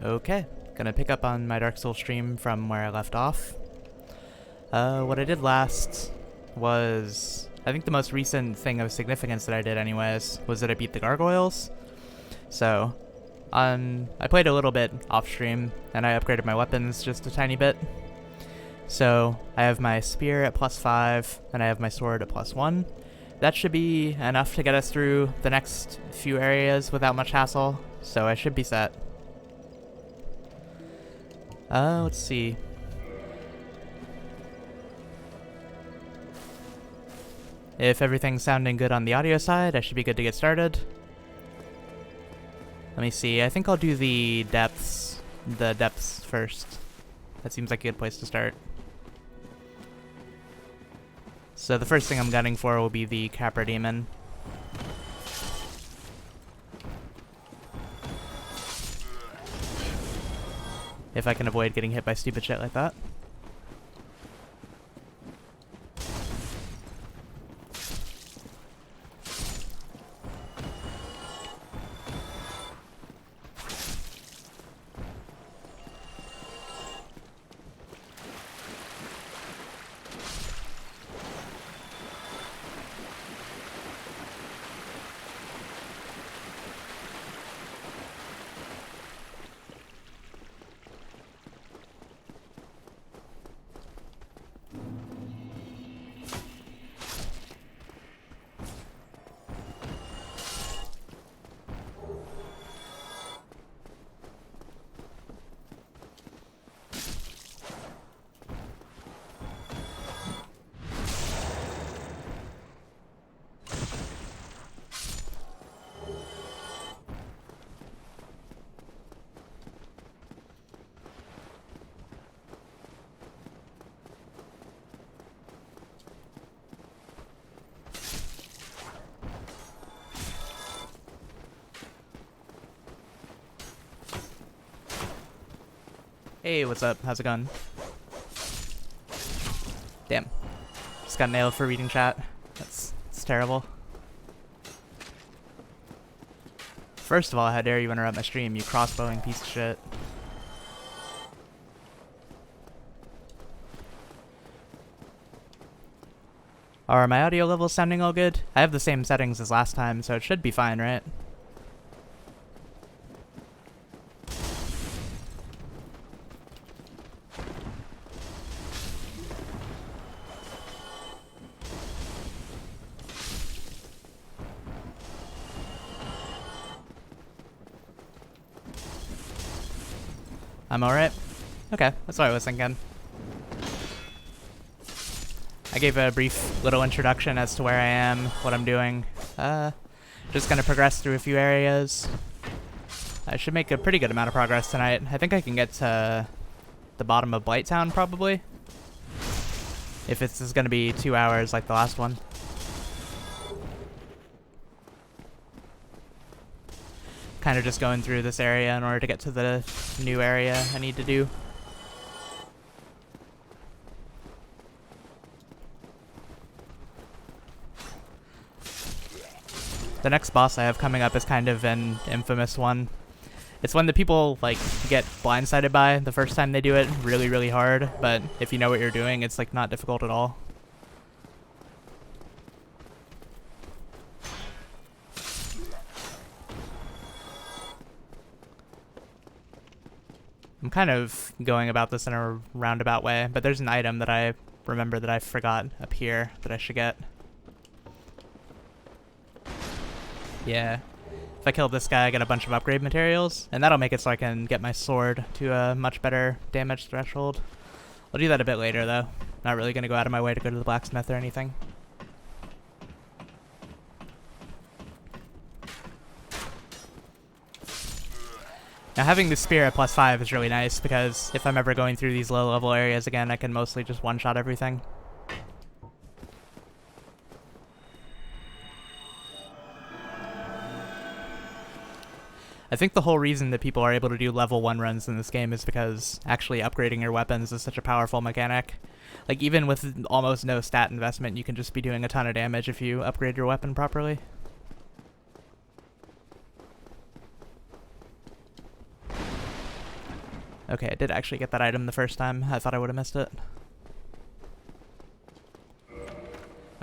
Okay, gonna pick up on my Dark Souls stream from where I left off. What I did last was, I think the most recent thing of significance that I did anyways, was that I beat the gargoyles. So, I played a little bit off stream, and I upgraded my weapons just a tiny bit. So, I have my spear at +5, and I have my sword at +1. That should be enough to get us through the next few areas without much hassle, so I should be set. Let's see. If everything's sounding good on the audio side, I should be good to get started. Let me see, I think I'll do the depths first. That seems like a good place to start. So the first thing I'm gunning for will be the Capra Demon. If I can avoid getting hit by stupid shit like that. Hey, what's up? How's it going? Damn. Just got nailed for reading chat. That's terrible. First of all, how dare you interrupt my stream, you crossbowing piece of shit. Are my audio levels sounding all good? I have the same settings as last time, so it should be fine, right? I'm alright? Okay, that's what I was thinking. I gave a brief little introduction as to where I am, what I'm doing. Just gonna progress through a few areas. I should make a pretty good amount of progress tonight. I think I can get to the bottom of Blighttown, probably. If this is gonna be 2 hours like the last one. Kind of just going through this area in order to get to the new area I need to do. The next boss I have coming up is kind of an infamous one. It's one that people like get blindsided by the first time they do it really, really hard, but if you know what you're doing, it's like not difficult at all. I'm kind of going about this in a roundabout way, but there's an item that I remember that I forgot up here that I should get. Yeah. If I kill this guy, I get a bunch of upgrade materials, and that'll make it so I can get my sword to a much better damage threshold. I'll do that a bit later, though. Not really going to go out of my way to go to the blacksmith or anything. Now having the spear at +5 is really nice, because if I'm ever going through these low level areas again, I can mostly just one-shot everything. I think the whole reason that people are able to do level 1 runs in this game is because actually upgrading your weapons is such a powerful mechanic. Like, even with almost no stat investment, you can just be doing a ton of damage if you upgrade your weapon properly. Okay, I did actually get that item the first time. I thought I would have missed it.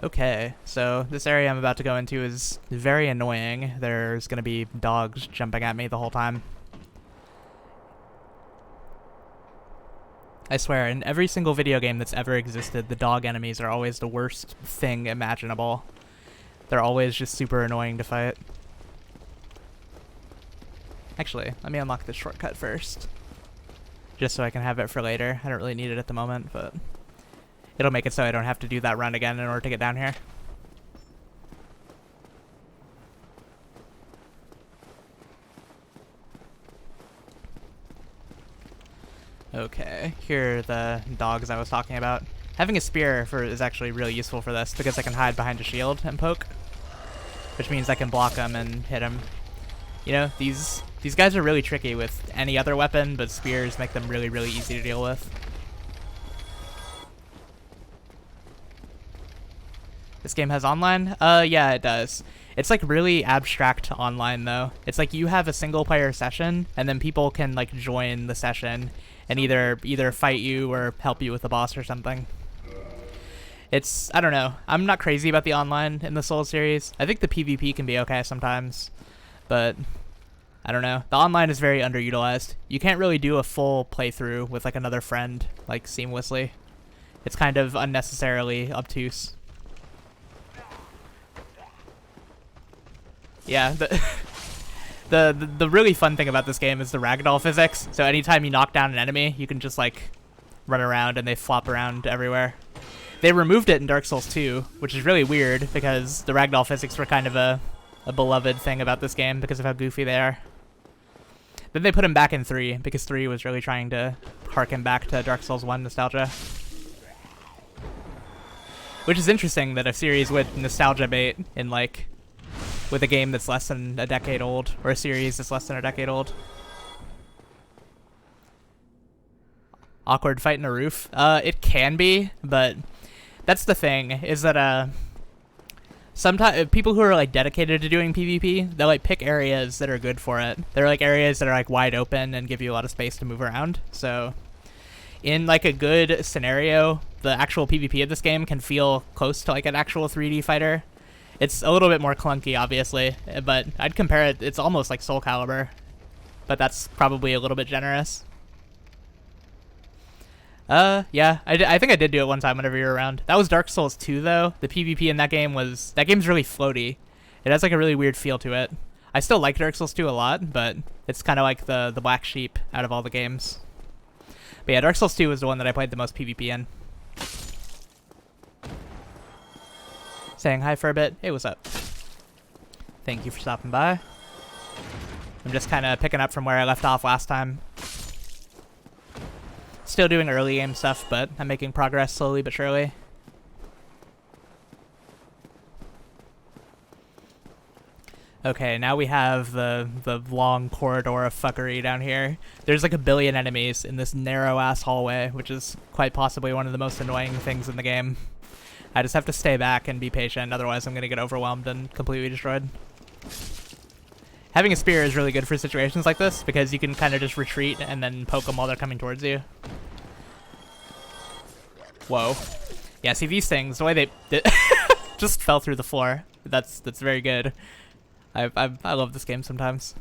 Okay, so this area I'm about to go into is very annoying. There's gonna be dogs jumping at me the whole time. I swear, in every single video game that's ever existed, the dog enemies are always the worst thing imaginable. They're always just super annoying to fight. Actually, let me unlock this shortcut first. Just so I can have it for later. I don't really need it at the moment, but it'll make it so I don't have to do that run again in order to get down here. Okay, here are the dogs I was talking about. Having a spear is actually really useful for this because I can hide behind a shield and poke, which means I can block them and hit them. You know, these guys are really tricky with any other weapon, but spears make them really, really easy to deal with. This game has online? Yeah, it does. It's like really abstract online though. It's like you have a single player session and then people can like join the session and either fight you or help you with the boss or something. It's, I don't know. I'm not crazy about the online in the Souls series. I think the PvP can be okay sometimes, but I don't know. The online is very underutilized. You can't really do a full playthrough with like another friend like seamlessly. It's kind of unnecessarily obtuse. Yeah, the really fun thing about this game is the ragdoll physics. So anytime you knock down an enemy, you can just like run around and they flop around everywhere. They removed it in Dark Souls 2, which is really weird because the ragdoll physics were kind of a beloved thing about this game because of how goofy they are. Then they put them back in 3 because 3 was really trying to harken back to Dark Souls 1 nostalgia. Which is interesting that a series with nostalgia bait in like with a game that's less than a decade old, or a series that's less than a decade old. Awkward fight in a roof? It can be, but that's the thing, is that sometimes people who are like dedicated to doing PvP, they'll like pick areas that are good for it. They're like areas that are like wide open and give you a lot of space to move around. So in like a good scenario, the actual PvP of this game can feel close to like an actual 3D fighter. It's a little bit more clunky, obviously, but I'd compare it, it's almost like Soul Calibur, but that's probably a little bit generous. Yeah, I think I did do it one time whenever you were around. That was Dark Souls 2, though. The PvP in that game's really floaty. It has like a really weird feel to it. I still like Dark Souls 2 a lot, but it's kind of like the black sheep out of all the games. But yeah, Dark Souls 2 was the one that I played the most PvP in. Saying hi for a bit. Hey, what's up? Thank you for stopping by. I'm just kind of picking up from where I left off last time. Still doing early game stuff, but I'm making progress slowly but surely. Okay, now we have the long corridor of fuckery down here. There's like a billion enemies in this narrow-ass hallway, which is quite possibly one of the most annoying things in the game. I just have to stay back and be patient, otherwise I'm going to get overwhelmed and completely destroyed. Having a spear is really good for situations like this, because you can kind of just retreat and then poke them while they're coming towards you. Whoa. Yeah, see these things, the way they just fell through the floor. That's very good. I love this game sometimes.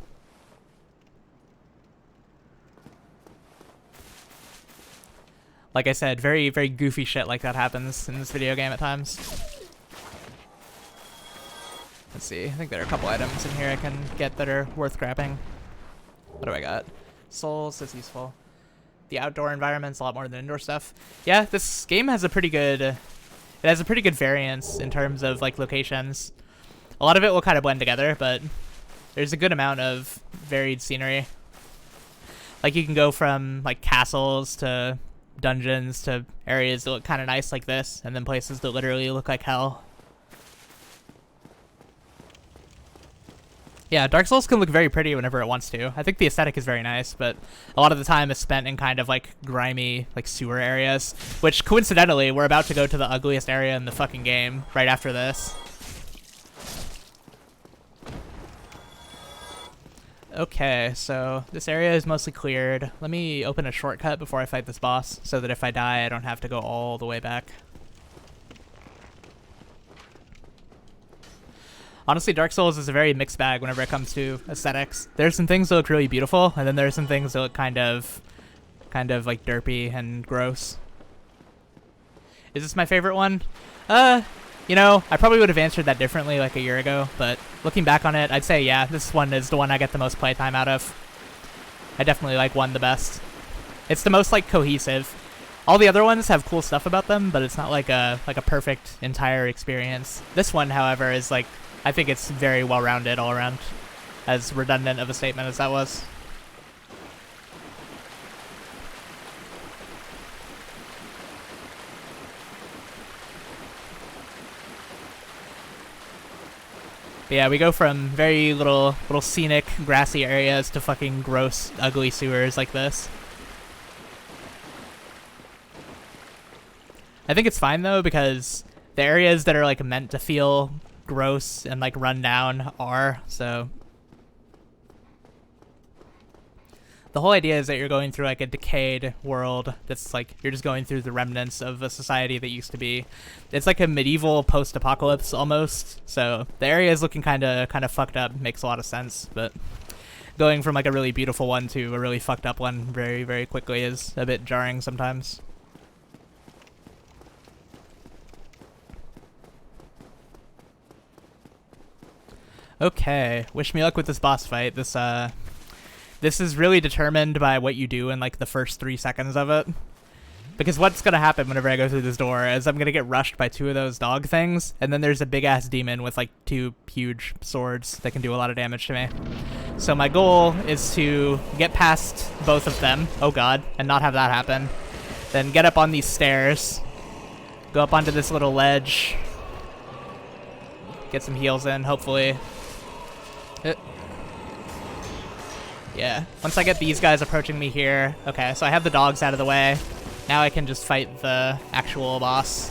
Like I said, very, very goofy shit like that happens in this video game at times. Let's see, I think there are a couple items in here I can get that are worth grabbing. What do I got? Souls, that's useful. The outdoor environment's a lot more than indoor stuff. Yeah, this game has a pretty good, it has a pretty good variance in terms of like locations. A lot of it will kind of blend together, but there's a good amount of varied scenery. Like you can go from like castles to dungeons to areas that look kind of nice like this, and then places that literally look like hell. Yeah, Dark Souls can look very pretty whenever it wants to. I think the aesthetic is very nice, but a lot of the time is spent in kind of like grimy like sewer areas, which coincidentally we're about to go to the ugliest area in the fucking game right after this. Okay, so this area is mostly cleared. Let me open a shortcut before I fight this boss, so that if I die, I don't have to go all the way back. Honestly, Dark Souls is a very mixed bag whenever it comes to aesthetics. There's some things that look really beautiful, and then there's some things that look kind of like derpy and gross. Is this my favorite one? You know, I probably would have answered that differently like a year ago, but looking back on it, I'd say yeah, this one is the one I get the most playtime out of. I definitely like one the best. It's the most like cohesive. All the other ones have cool stuff about them, but it's not like a perfect entire experience. This one, however, is like, I think it's very well-rounded all around, as redundant of a statement as that was. But yeah, we go from very little scenic, grassy areas to fucking gross, ugly sewers like this. I think it's fine though, because the areas that are like meant to feel gross and like run down are, so the whole idea is that you're going through like a decayed world that's like, you're just going through the remnants of a society that used to be. It's like a medieval post-apocalypse almost, so the area is looking kind of fucked up. Makes a lot of sense, but going from like a really beautiful one to a really fucked up one very, very quickly is a bit jarring sometimes. Okay, wish me luck with this boss fight. This is really determined by what you do in like the first 3 seconds of it. Because what's gonna happen whenever I go through this door is I'm gonna get rushed by 2 of those dog things, and then there's a big ass demon with like 2 huge swords that can do a lot of damage to me. So my goal is to get past both of them, oh god, and not have that happen. Then get up on these stairs, go up onto this little ledge, get some heals in, hopefully. Yeah, once I get these guys approaching me here, okay, so I have the dogs out of the way. Now I can just fight the actual boss.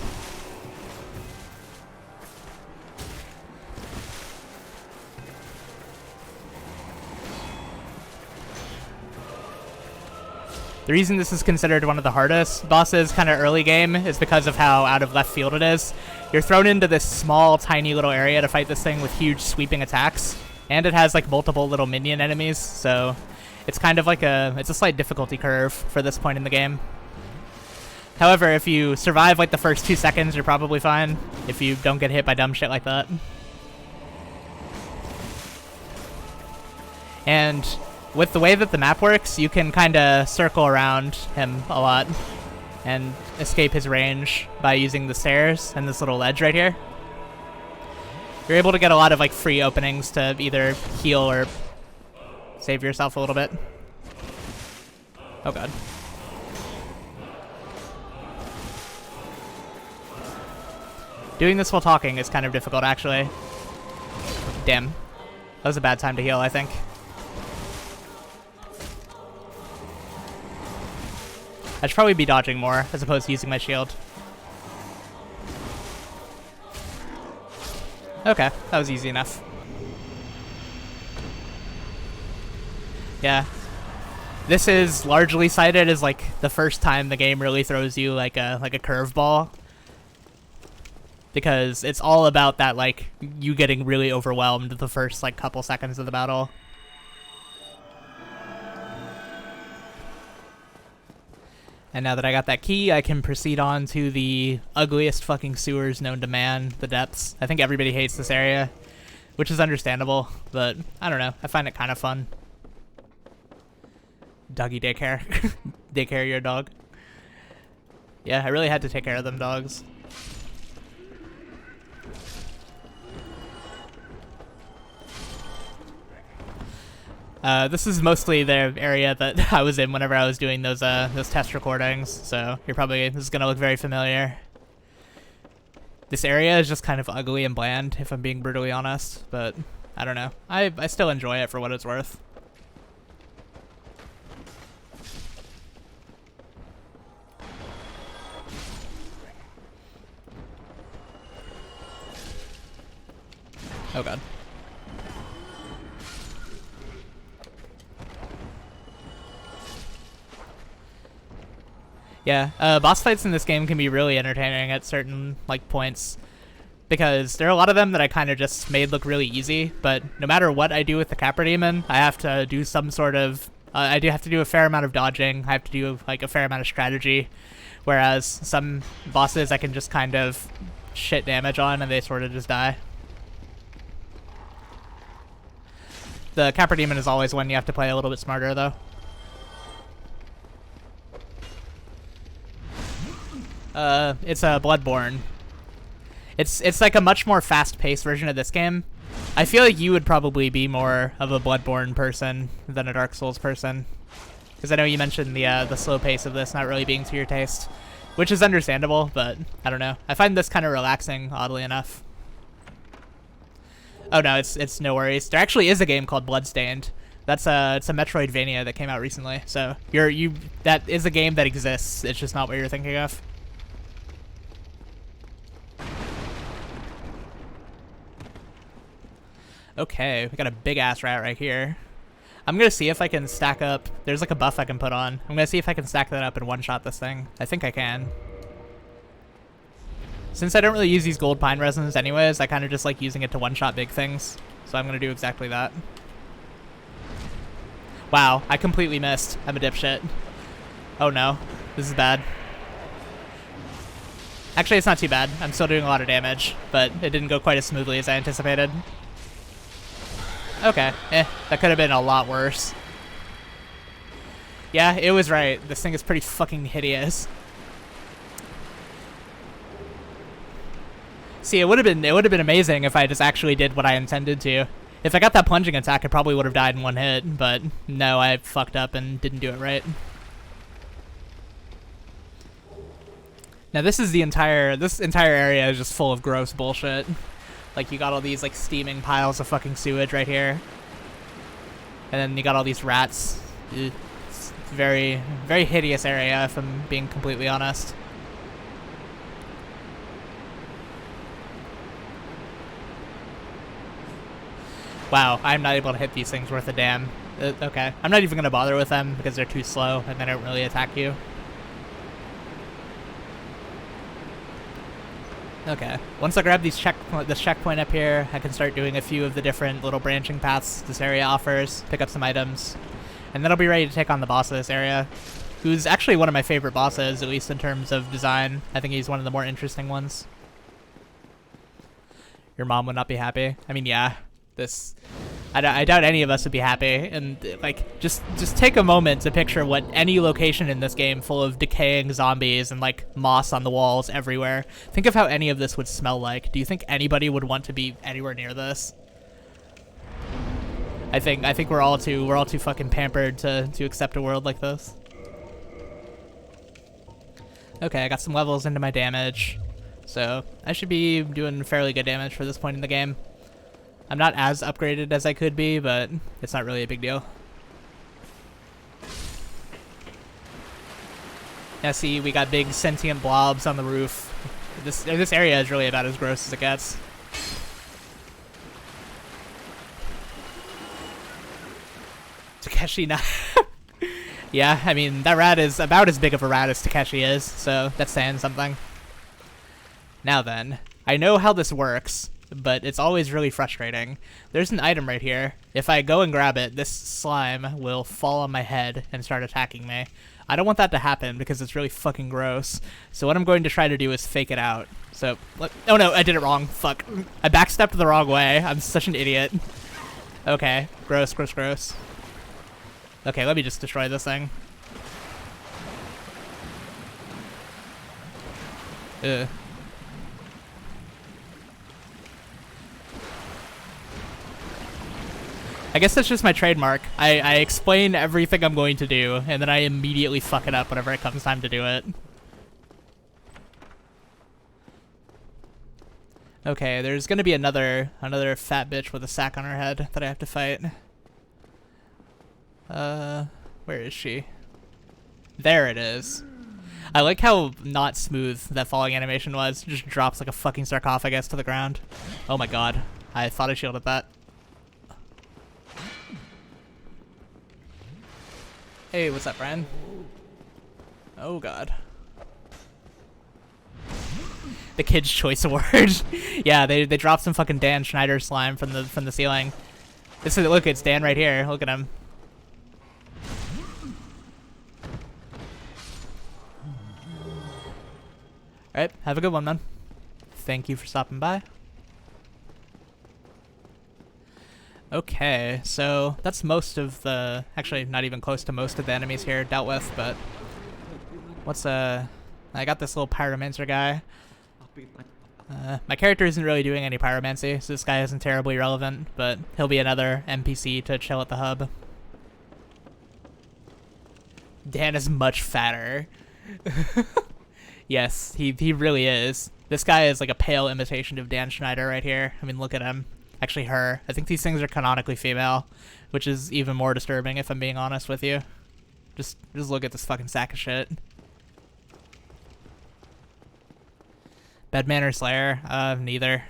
The reason this is considered one of the hardest bosses kind of early game is because of how out of left field it is. You're thrown into this small, tiny little area to fight this thing with huge sweeping attacks. And it has like multiple little minion enemies, so it's kind of like it's a slight difficulty curve for this point in the game. However, if you survive like the first 2 seconds, you're probably fine if you don't get hit by dumb shit like that. And with the way that the map works, you can kind of circle around him a lot and escape his range by using the stairs and this little ledge right here. You're able to get a lot of like free openings to either heal or save yourself a little bit. Oh god. Doing this while talking is kind of difficult actually. Damn. That was a bad time to heal, I think. I should probably be dodging more as opposed to using my shield. Okay, that was easy enough. Yeah. This is largely cited as like the first time the game really throws you like a curveball. Because it's all about that like you getting really overwhelmed the first like couple seconds of the battle. And now that I got that key, I can proceed on to the ugliest fucking sewers known to man, the depths. I think everybody hates this area, which is understandable, but I don't know. I find it kind of fun. Doggy daycare. Daycare your dog. Yeah, I really had to take care of them dogs. This is mostly the area that I was in whenever I was doing those test recordings, so this is gonna look very familiar. This area is just kind of ugly and bland, if I'm being brutally honest, but I don't know. I still enjoy it for what it's worth. Oh god. Yeah, boss fights in this game can be really entertaining at certain like points, because there are a lot of them that I kind of just made look really easy, but no matter what I do with the Capra Demon, I have to do some sort of, I do have to do a fair amount of dodging, I have to do like a fair amount of strategy, whereas some bosses I can just kind of shit damage on and they sort of just die. The Capra Demon is always one you have to play a little bit smarter though. It's a Bloodborne. It's like a much more fast-paced version of this game. I feel like you would probably be more of a Bloodborne person than a Dark Souls person, because I know you mentioned the slow pace of this not really being to your taste, which is understandable. But I don't know. I find this kind of relaxing, oddly enough. Oh no, it's no worries. There actually is a game called Bloodstained. It's a Metroidvania that came out recently. So that is a game that exists. It's just not what you're thinking of. Okay, we got a big ass rat right here. I'm gonna see if I can stack up. There's like a buff I can put on. I'm gonna see if I can stack that up and one-shot this thing. I think I can. Since I don't really use these gold pine resins anyways, I kind of just like using it to one-shot big things. So I'm gonna do exactly that. Wow, I completely missed. I'm a dipshit. Oh no, this is bad. Actually, it's not too bad. I'm still doing a lot of damage, but it didn't go quite as smoothly as I anticipated. Okay, that could have been a lot worse. Yeah, it was right. This thing is pretty fucking hideous. See, it would have been amazing if I just actually did what I intended to. If I got that plunging attack, I probably would have died in one hit, but no, I fucked up and didn't do it right. Now this entire area is just full of gross bullshit. Like, you got all these like steaming piles of fucking sewage right here, and then you got all these rats. It's a very, very hideous area, if I'm being completely honest. Wow, I'm not able to hit these things worth a damn. Okay, I'm not even gonna bother with them because they're too slow and they don't really attack you. Okay, once I grab this checkpoint up here, I can start doing a few of the different little branching paths this area offers, pick up some items, and then I'll be ready to take on the boss of this area, who's actually one of my favorite bosses, at least in terms of design. I think he's one of the more interesting ones. Your mom would not be happy. I mean, yeah, I doubt any of us would be happy, and like just take a moment to picture what any location in this game full of decaying zombies and like moss on the walls everywhere. Think of how any of this would smell like. Do you think anybody would want to be anywhere near this? I think we're all too fucking pampered to accept a world like this. Okay, I got some levels into my damage, so I should be doing fairly good damage for this point in the game. I'm not as upgraded as I could be, but it's not really a big deal. Now see, we got big sentient blobs on the roof. This area is really about as gross as it gets. Takeshi, yeah, I mean, that rat is about as big of a rat as Takeshi is, so that's saying something. Now then, I know how this works, but it's always really frustrating. There's an item right here. If I go and grab it, this slime will fall on my head and start attacking me. I don't want that to happen because it's really fucking gross. So what I'm going to try to do is fake it out. So, oh no, I did it wrong. Fuck. I backstepped the wrong way. I'm such an idiot. Okay, gross, gross, gross. Okay, let me just destroy this thing. Ugh. I guess that's just my trademark. I explain everything I'm going to do, and then I immediately fuck it up whenever it comes time to do it. Okay, there's gonna be another fat bitch with a sack on her head that I have to fight. Where is she? There it is. I like how not smooth that falling animation was. It just drops like a fucking sarcophagus to the ground. Oh my god. I thought I shielded that. Hey, what's up, Brian? Oh god. The Kids' Choice Award. Yeah, they dropped some fucking Dan Schneider slime from the ceiling. This is, look, it's Dan right here. Look at him. Alright, have a good one, man. Thank you for stopping by. Okay, so that's most of the... Actually, not even close to most of the enemies here dealt with, but... What's I got this little pyromancer guy. My character isn't really doing any pyromancy, so this guy isn't terribly relevant, but he'll be another NPC to chill at the hub. Dan is much fatter. Yes, he really is. This guy is like a pale imitation of Dan Schneider right here. I mean, look at him. Actually, her. I think these things are canonically female, which is even more disturbing if I'm being honest with you. Just look at this fucking sack of shit. Bedman or Slayer? Neither.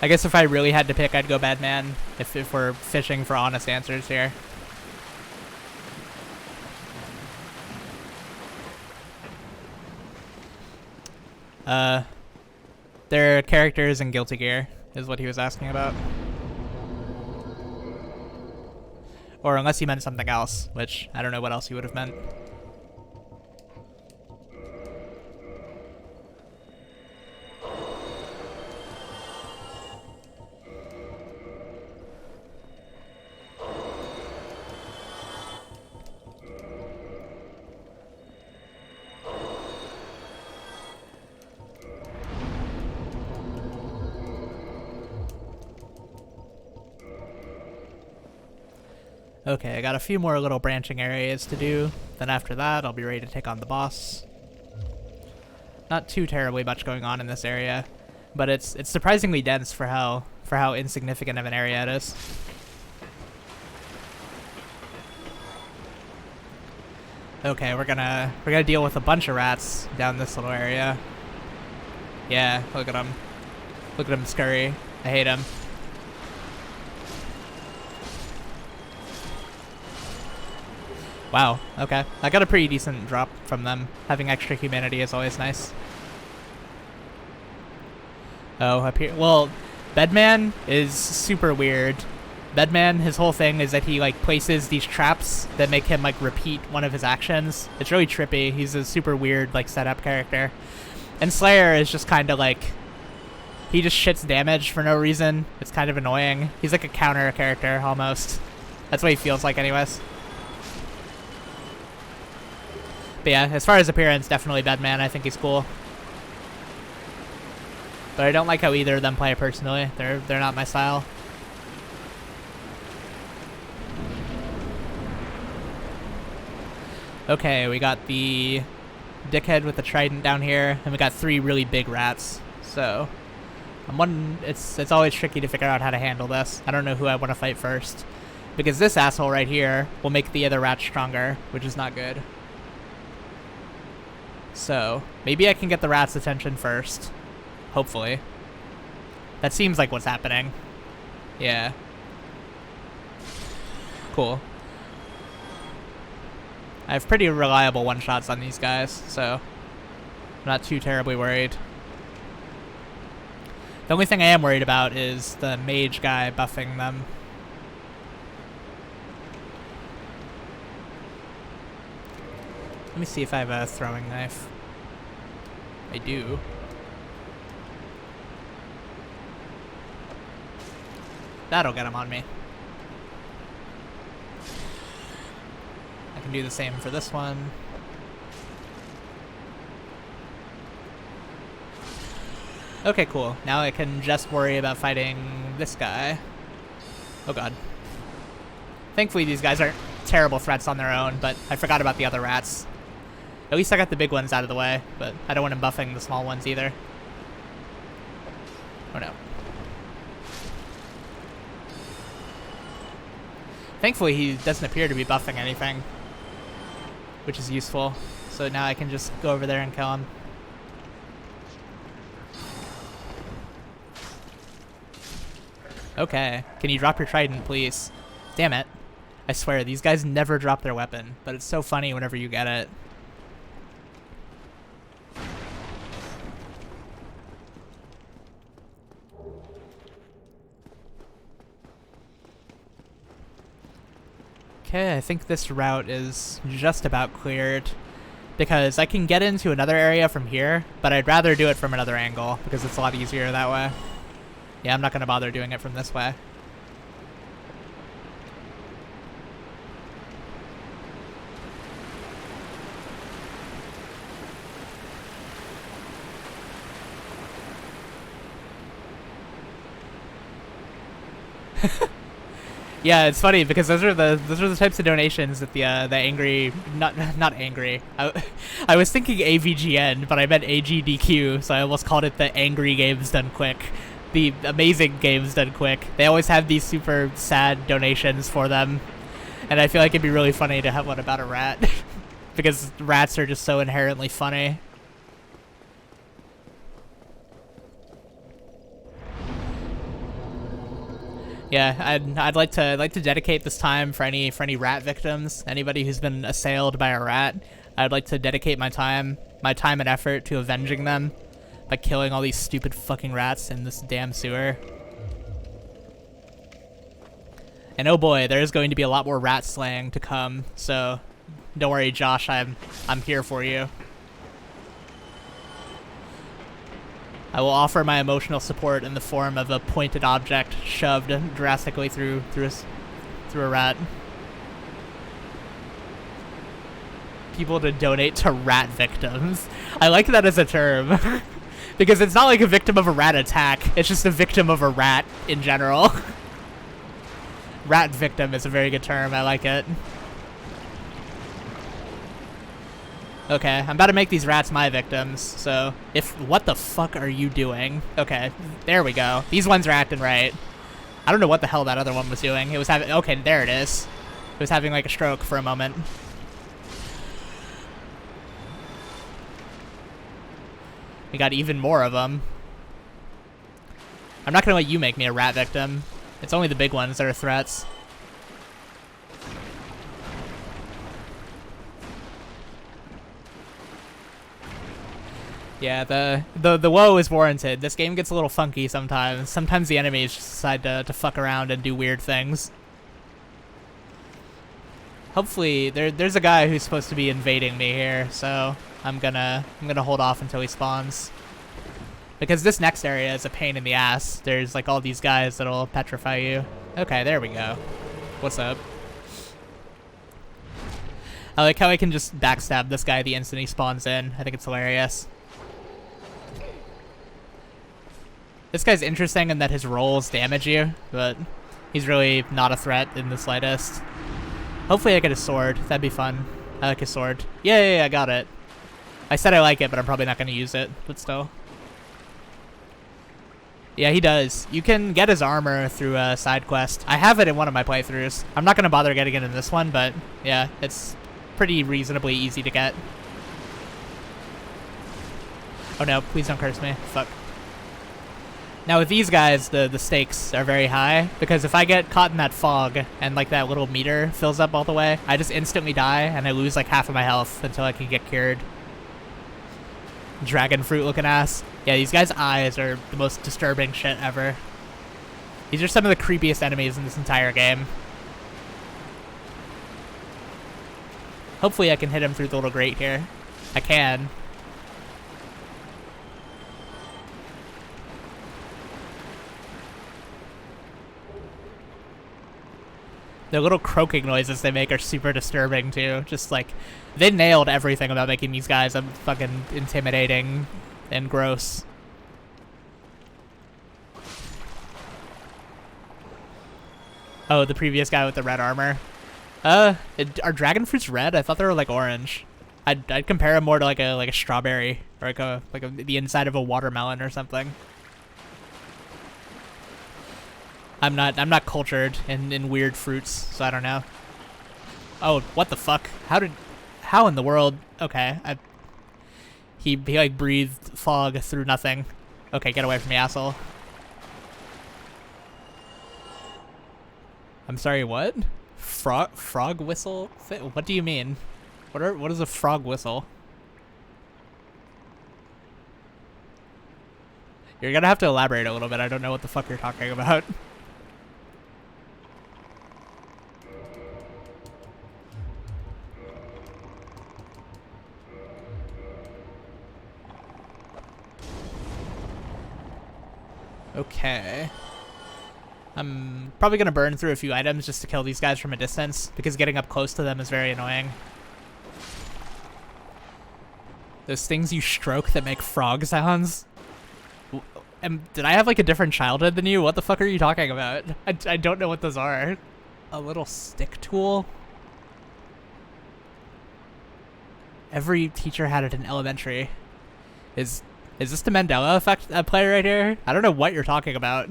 I guess if I really had to pick, I'd go Bedman if we're fishing for honest answers here. Their characters in Guilty Gear is what he was asking about. Or unless he meant something else, which I don't know what else he would have meant. Okay, I got a few more little branching areas to do. Then after that, I'll be ready to take on the boss. Not too terribly much going on in this area, but it's surprisingly dense for how insignificant of an area it is. Okay, we're gonna deal with a bunch of rats down this little area. Yeah, look at him. Look at him scurry. I hate him. Wow, okay. I got a pretty decent drop from them. Having extra humanity is always nice. Oh, up here. Well, Bedman is super weird. Bedman, his whole thing is that he, like, places these traps that make him, like, repeat one of his actions. It's really trippy. He's a super weird, like, setup character. And Slayer is just kind of, like... He just shits damage for no reason. It's kind of annoying. He's like a counter character, almost. That's what he feels like anyways. But yeah, as far as appearance, definitely Bedman. I think he's cool. But I don't like how either of them play personally. They're not my style. Okay, we got the dickhead with the trident down here, and we got 3 really big rats. So, it's always tricky to figure out how to handle this. I don't know who I want to fight first, because this asshole right here will make the other rat stronger, which is not good. So, maybe I can get the rat's attention first. Hopefully. That seems like what's happening. Yeah. Cool. I have pretty reliable one-shots on these guys, so I'm not too terribly worried. The only thing I am worried about is the mage guy buffing them. Let me see if I have a throwing knife. I do. That'll get him on me. I can do the same for this one. Okay, cool. Now I can just worry about fighting this guy. Oh god. Thankfully these guys aren't terrible threats on their own, but I forgot about the other rats. At least I got the big ones out of the way, but I don't want him buffing the small ones either. Oh no. Thankfully he doesn't appear to be buffing anything, which is useful. So now I can just go over there and kill him. Okay, can you drop your trident, please? Damn it. I swear, these guys never drop their weapon, but it's so funny whenever you get it. Okay, I think this route is just about cleared, because I can get into another area from here, but I'd rather do it from another angle, because it's a lot easier that way. Yeah, I'm not going to bother doing it from this way. Yeah, it's funny because those are the types of donations that the angry not angry. I was thinking AVGN, but I meant AGDQ, so I almost called it the Angry Games Done Quick, the Amazing Games Done Quick. They always have these super sad donations for them, and I feel like it'd be really funny to have one about a rat because rats are just so inherently funny. Yeah, I'd like to dedicate this time for any rat victims, anybody who's been assailed by a rat. I'd like to dedicate my time and effort to avenging them by killing all these stupid fucking rats in this damn sewer. And oh boy, there's going to be a lot more rat slaying to come, so don't worry, Josh, I'm here for you. I will offer my emotional support in the form of a pointed object shoved drastically through a rat. People to donate to rat victims. I like that as a term. Because it's not like a victim of a rat attack, it's just a victim of a rat in general. Rat victim is a very good term, I like it. Okay, I'm about to make these rats my victims, so what the fuck are you doing? Okay, there we go. These ones are acting right. I don't know what the hell that other one was doing. It was having, okay, there it is. It was having like a stroke for a moment. We got even more of them. I'm not gonna let you make me a rat victim. It's only the big ones that are threats. Yeah, the woe is warranted. This game gets a little funky sometimes. Sometimes the enemies just decide to fuck around and do weird things. Hopefully, there's a guy who's supposed to be invading me here, so I'm gonna hold off until he spawns. Because this next area is a pain in the ass. There's like all these guys that'll petrify you. Okay, there we go. What's up? I like how I can just backstab this guy the instant he spawns in. I think it's hilarious. This guy's interesting in that his rolls damage you, but he's really not a threat in the slightest. Hopefully I get a sword. That'd be fun. I like a sword. Yeah, I got it. I said I like it, but I'm probably not going to use it, but still. Yeah, he does. You can get his armor through a side quest. I have it in one of my playthroughs. I'm not going to bother getting it in this one, but yeah, it's pretty reasonably easy to get. Oh no, please don't curse me. Fuck. Now with these guys, the stakes are very high, because if I get caught in that fog and like that little meter fills up all the way, I just instantly die and I lose like half of my health until I can get cured. Dragon fruit looking ass. Yeah, these guys' eyes are the most disturbing shit ever. These are some of the creepiest enemies in this entire game. Hopefully I can hit him through the little grate here. I can. The little croaking noises they make are super disturbing too. Just like, they nailed everything about making these guys fucking intimidating and gross. Oh, the previous guy with the red armor. Are dragon fruits red? I thought they were like orange. I'd compare them more to like a strawberry or the inside of a watermelon or something. I'm not cultured in weird fruits, so I don't know. Oh, what the fuck? How in the world? Okay, he like breathed fog through nothing. Okay, get away from me, asshole. I'm sorry, what? Frog whistle? What do you mean? What is a frog whistle? You're gonna have to elaborate a little bit. I don't know what the fuck you're talking about. Okay. I'm probably gonna burn through a few items just to kill these guys from a distance, because getting up close to them is very annoying. Those things you stroke that make frog sounds. Did I have like a different childhood than you? What the fuck are you talking about? I don't know what those are. A little stick tool? Every teacher had it in elementary. Is this the Mandela effect at play right here? I don't know what you're talking about.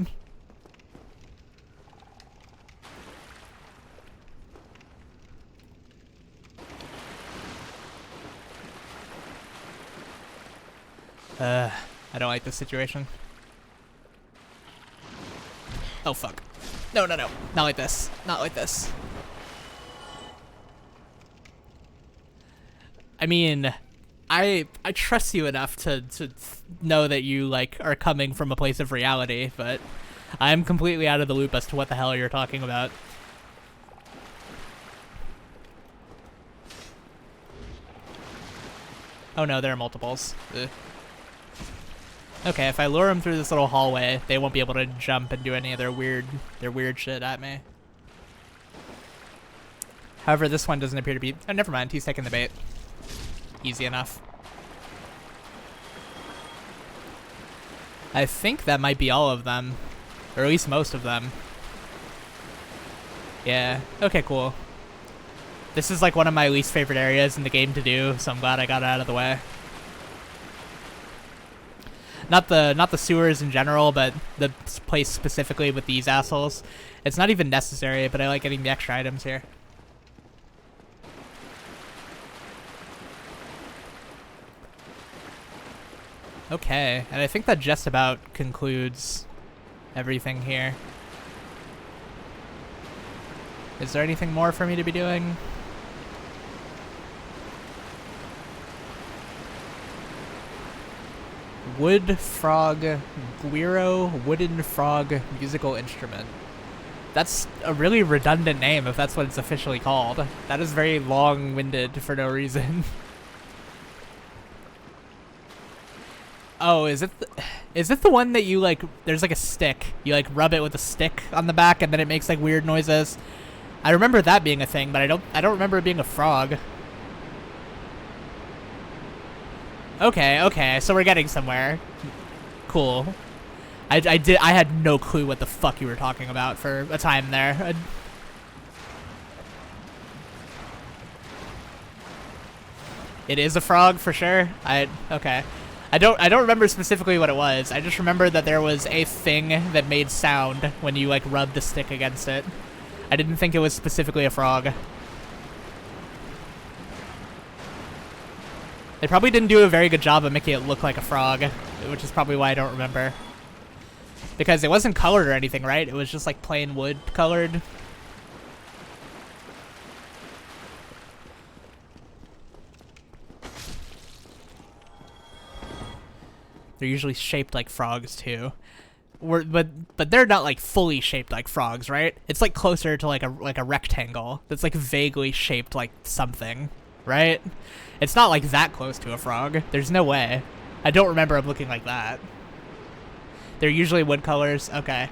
I don't like this situation. Oh fuck. No. Not like this. Not like this. I mean, I trust you enough to know that you like are coming from a place of reality, but I'm completely out of the loop as to what the hell you're talking about. Oh no, there are multiples. Ugh. Okay, if I lure them through this little hallway, they won't be able to jump and do any of their weird shit at me. However, this one doesn't appear to be... Oh, never mind. He's taking the bait. Easy enough. I think that might be all of them. Or at least most of them. Yeah. Okay, cool. This is like one of my least favorite areas in the game to do, so I'm glad I got it out of the way. Not the sewers in general, but the place specifically with these assholes. It's not even necessary, but I like getting the extra items here. Okay, and I think that just about concludes everything here. Is there anything more for me to be doing? Wood frog guiro, wooden frog musical instrument. That's a really redundant name if that's what it's officially called. That is very long-winded for no reason. Oh, is it the one that you like, there's like a stick. You like rub it with a stick on the back and then it makes like weird noises. I remember that being a thing, but I don't remember it being a frog. Okay, so we're getting somewhere. Cool. I had no clue what the fuck you were talking about for a time there. It is a frog for sure. Okay. I don't remember specifically what it was. I just remember that there was a thing that made sound when you like rubbed the stick against it. I didn't think it was specifically a frog. They probably didn't do a very good job of making it look like a frog, which is probably why I don't remember. Because it wasn't colored or anything, right? It was just like plain wood colored. They're usually shaped like frogs too. But they're not like fully shaped like frogs, right? It's like closer to like a rectangle that's like vaguely shaped like something, right? It's not like that close to a frog. There's no way. I don't remember them looking like that. They're usually wood colors. Okay.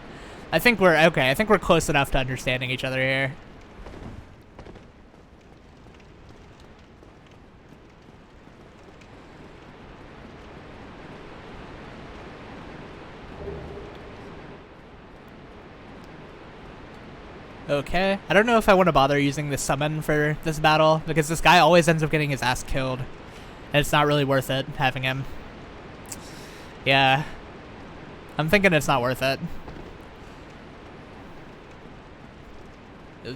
I think we're close enough to understanding each other here. Okay. I don't know if I want to bother using the summon for this battle, because this guy always ends up getting his ass killed. And it's not really worth it, having him. Yeah. I'm thinking it's not worth it.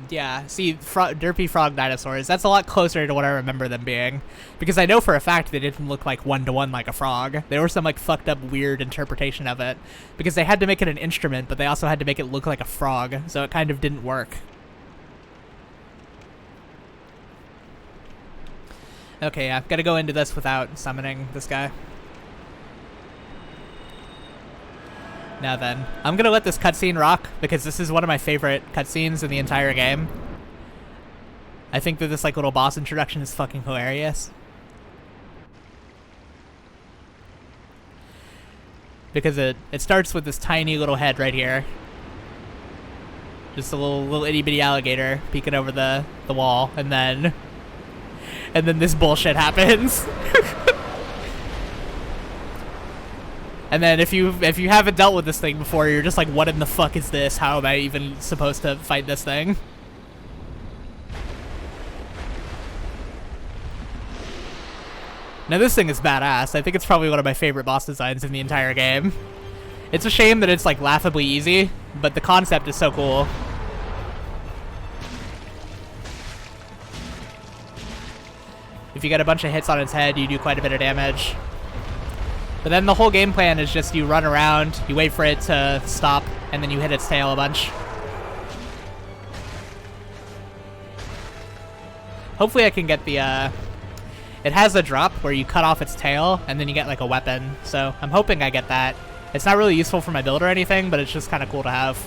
Yeah, see, derpy frog dinosaurs, that's a lot closer to what I remember them being. Because I know for a fact they didn't look like one-to-one like a frog. They were some like fucked up weird interpretation of it. Because they had to make it an instrument, but they also had to make it look like a frog, so it kind of didn't work. Okay, yeah, gotta go into this without summoning this guy. Now then, I'm gonna let this cutscene rock, because this is one of my favorite cutscenes in the entire game. I think that this like little boss introduction is fucking hilarious. Because it starts with this tiny little head right here. Just a little itty bitty alligator peeking over the wall, and then this bullshit happens. And then if you haven't dealt with this thing before, you're just like, what in the fuck is this? How am I even supposed to fight this thing? Now this thing is badass. I think it's probably one of my favorite boss designs in the entire game. It's a shame that it's like laughably easy, but the concept is so cool. If you get a bunch of hits on its head, you do quite a bit of damage. But then the whole game plan is just you run around, you wait for it to stop, and then you hit its tail a bunch. Hopefully I can get the, it has a drop where you cut off its tail, and then you get like a weapon. So I'm hoping I get that. It's not really useful for my build or anything, but it's just kind of cool to have.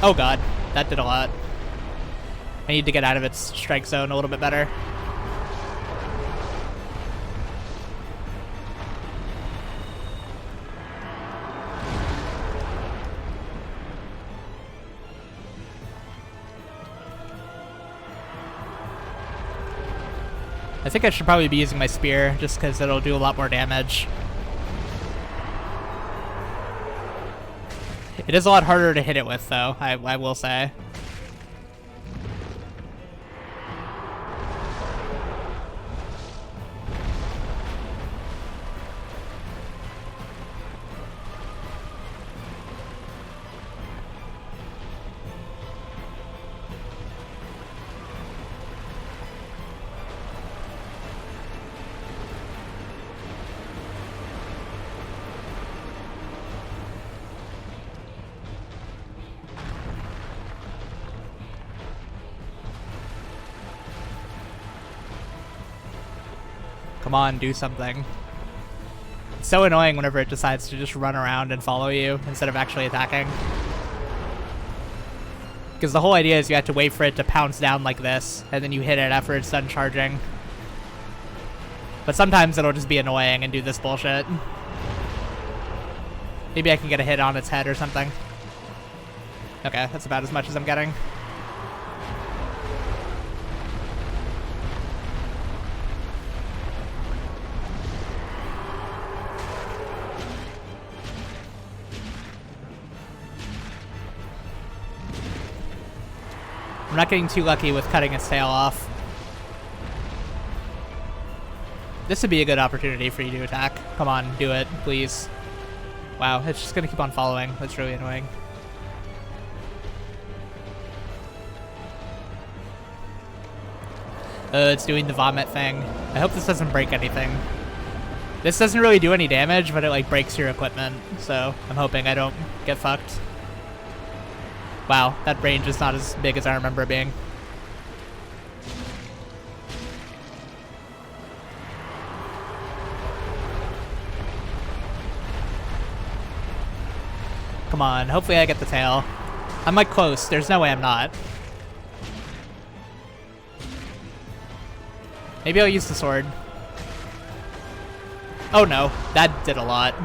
Oh god, that did a lot. I need to get out of its strike zone a little bit better. I think I should probably be using my spear, just because it'll do a lot more damage. It is a lot harder to hit it with, though, I will say. Come on, do something. It's so annoying whenever it decides to just run around and follow you instead of actually attacking. Because the whole idea is you have to wait for it to pounce down like this, and then you hit it after it's done charging. But sometimes it'll just be annoying and do this bullshit. Maybe I can get a hit on its head or something. Okay, that's about as much as I'm getting. I'm not getting too lucky with cutting its tail off. This would be a good opportunity for you to attack. Come on, do it, please. Wow, it's just gonna keep on following. That's really annoying. It's doing the vomit thing. I hope this doesn't break anything. This doesn't really do any damage, but it like breaks your equipment, so I'm hoping I don't get fucked. Wow, that range is not as big as I remember it being. Come on, hopefully I get the tail. I'm like close, there's no way I'm not. Maybe I'll use the sword. Oh no, that did a lot.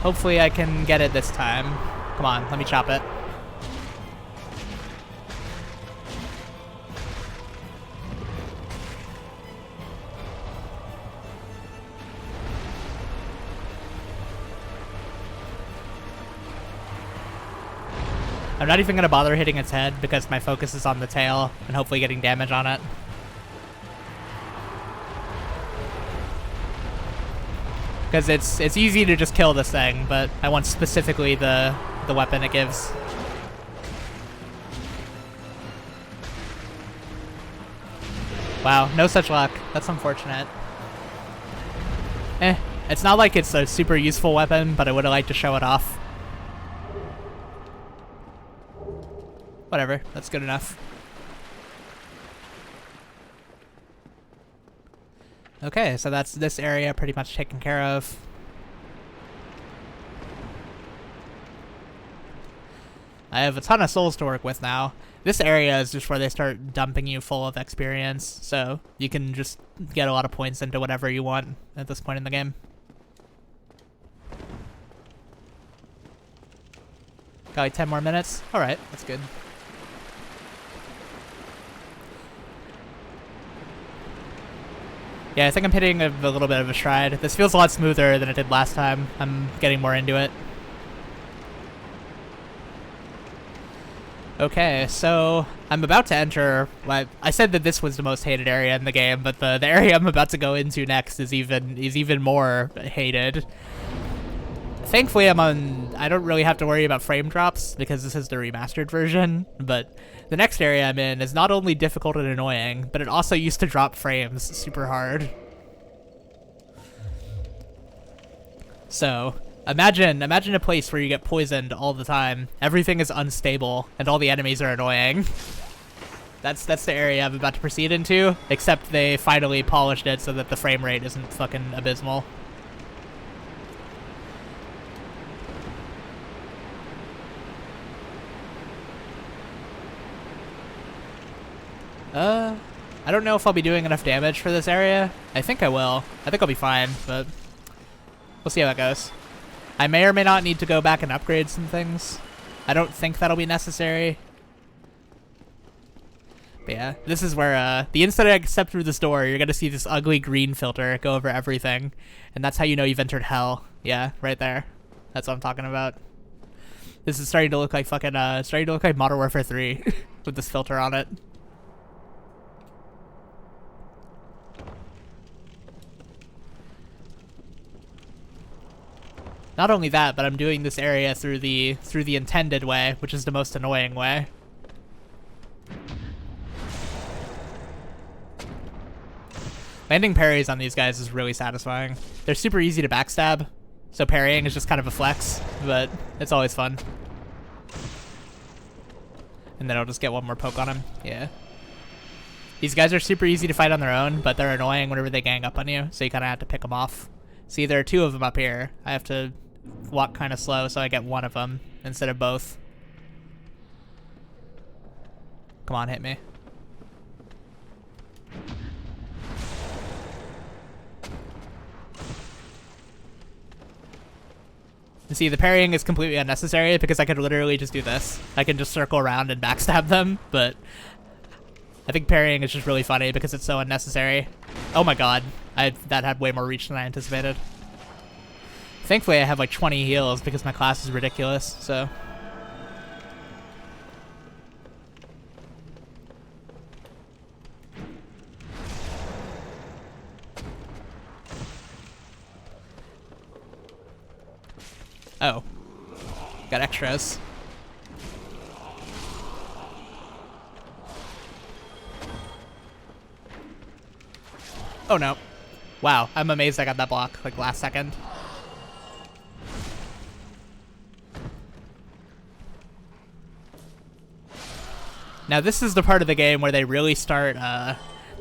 Hopefully I can get it this time. Come on, let me chop it. I'm not even going to bother hitting its head because my focus is on the tail and hopefully getting damage on it. Because it's easy to just kill this thing, but I want specifically the the weapon it gives. Wow, no such luck. That's unfortunate. It's not like it's a super useful weapon, but I would have liked to show it off. Whatever, that's good enough. Okay, so that's this area pretty much taken care of. I have a ton of souls to work with now. This area is just where they start dumping you full of experience, so you can just get a lot of points into whatever you want at this point in the game. Got like 10 more minutes? Alright, that's good. Yeah, I think I'm hitting a little bit of a stride. This feels a lot smoother than it did last time. I'm getting more into it. Okay, so I'm about to enter. I said that this was the most hated area in the game, but the area I'm about to go into next is even more hated. Thankfully, I don't really have to worry about frame drops because this is the remastered version, but the next area I'm in is not only difficult and annoying, but it also used to drop frames super hard. So, imagine a place where you get poisoned all the time, everything is unstable, and all the enemies are annoying. That's the area I'm about to proceed into, except they finally polished it so that the frame rate isn't fucking abysmal. I don't know if I'll be doing enough damage for this area. I think I will. I think I'll be fine, but we'll see how that goes. I may or may not need to go back and upgrade some things. I don't think that'll be necessary. But yeah, this is where the instant I step through this door, you're gonna see this ugly green filter go over everything. And that's how you know you've entered hell. Yeah, right there. That's what I'm talking about. This is starting to look like fucking, starting to look like Modern Warfare 3 with this filter on it. Not only that, but I'm doing this area through the intended way, which is the most annoying way. Landing parries on these guys is really satisfying. They're super easy to backstab, so parrying is just kind of a flex, but it's always fun. And then I'll just get one more poke on him. Yeah. These guys are super easy to fight on their own, but they're annoying whenever they gang up on you, so you kind of have to pick them off. See, there are two of them up here. I have to walk kind of slow so I get one of them instead of both. Come on, hit me. You see, the parrying is completely unnecessary because I could literally just do this. I can just circle around and backstab them, but I think parrying is just really funny because it's so unnecessary. Oh my god, that had way more reach than I anticipated. Thankfully, I have like 20 heals because my class is ridiculous, so. Oh. Got extras. Oh no. Wow, I'm amazed I got that block like last second. Now this is the part of the game where they really start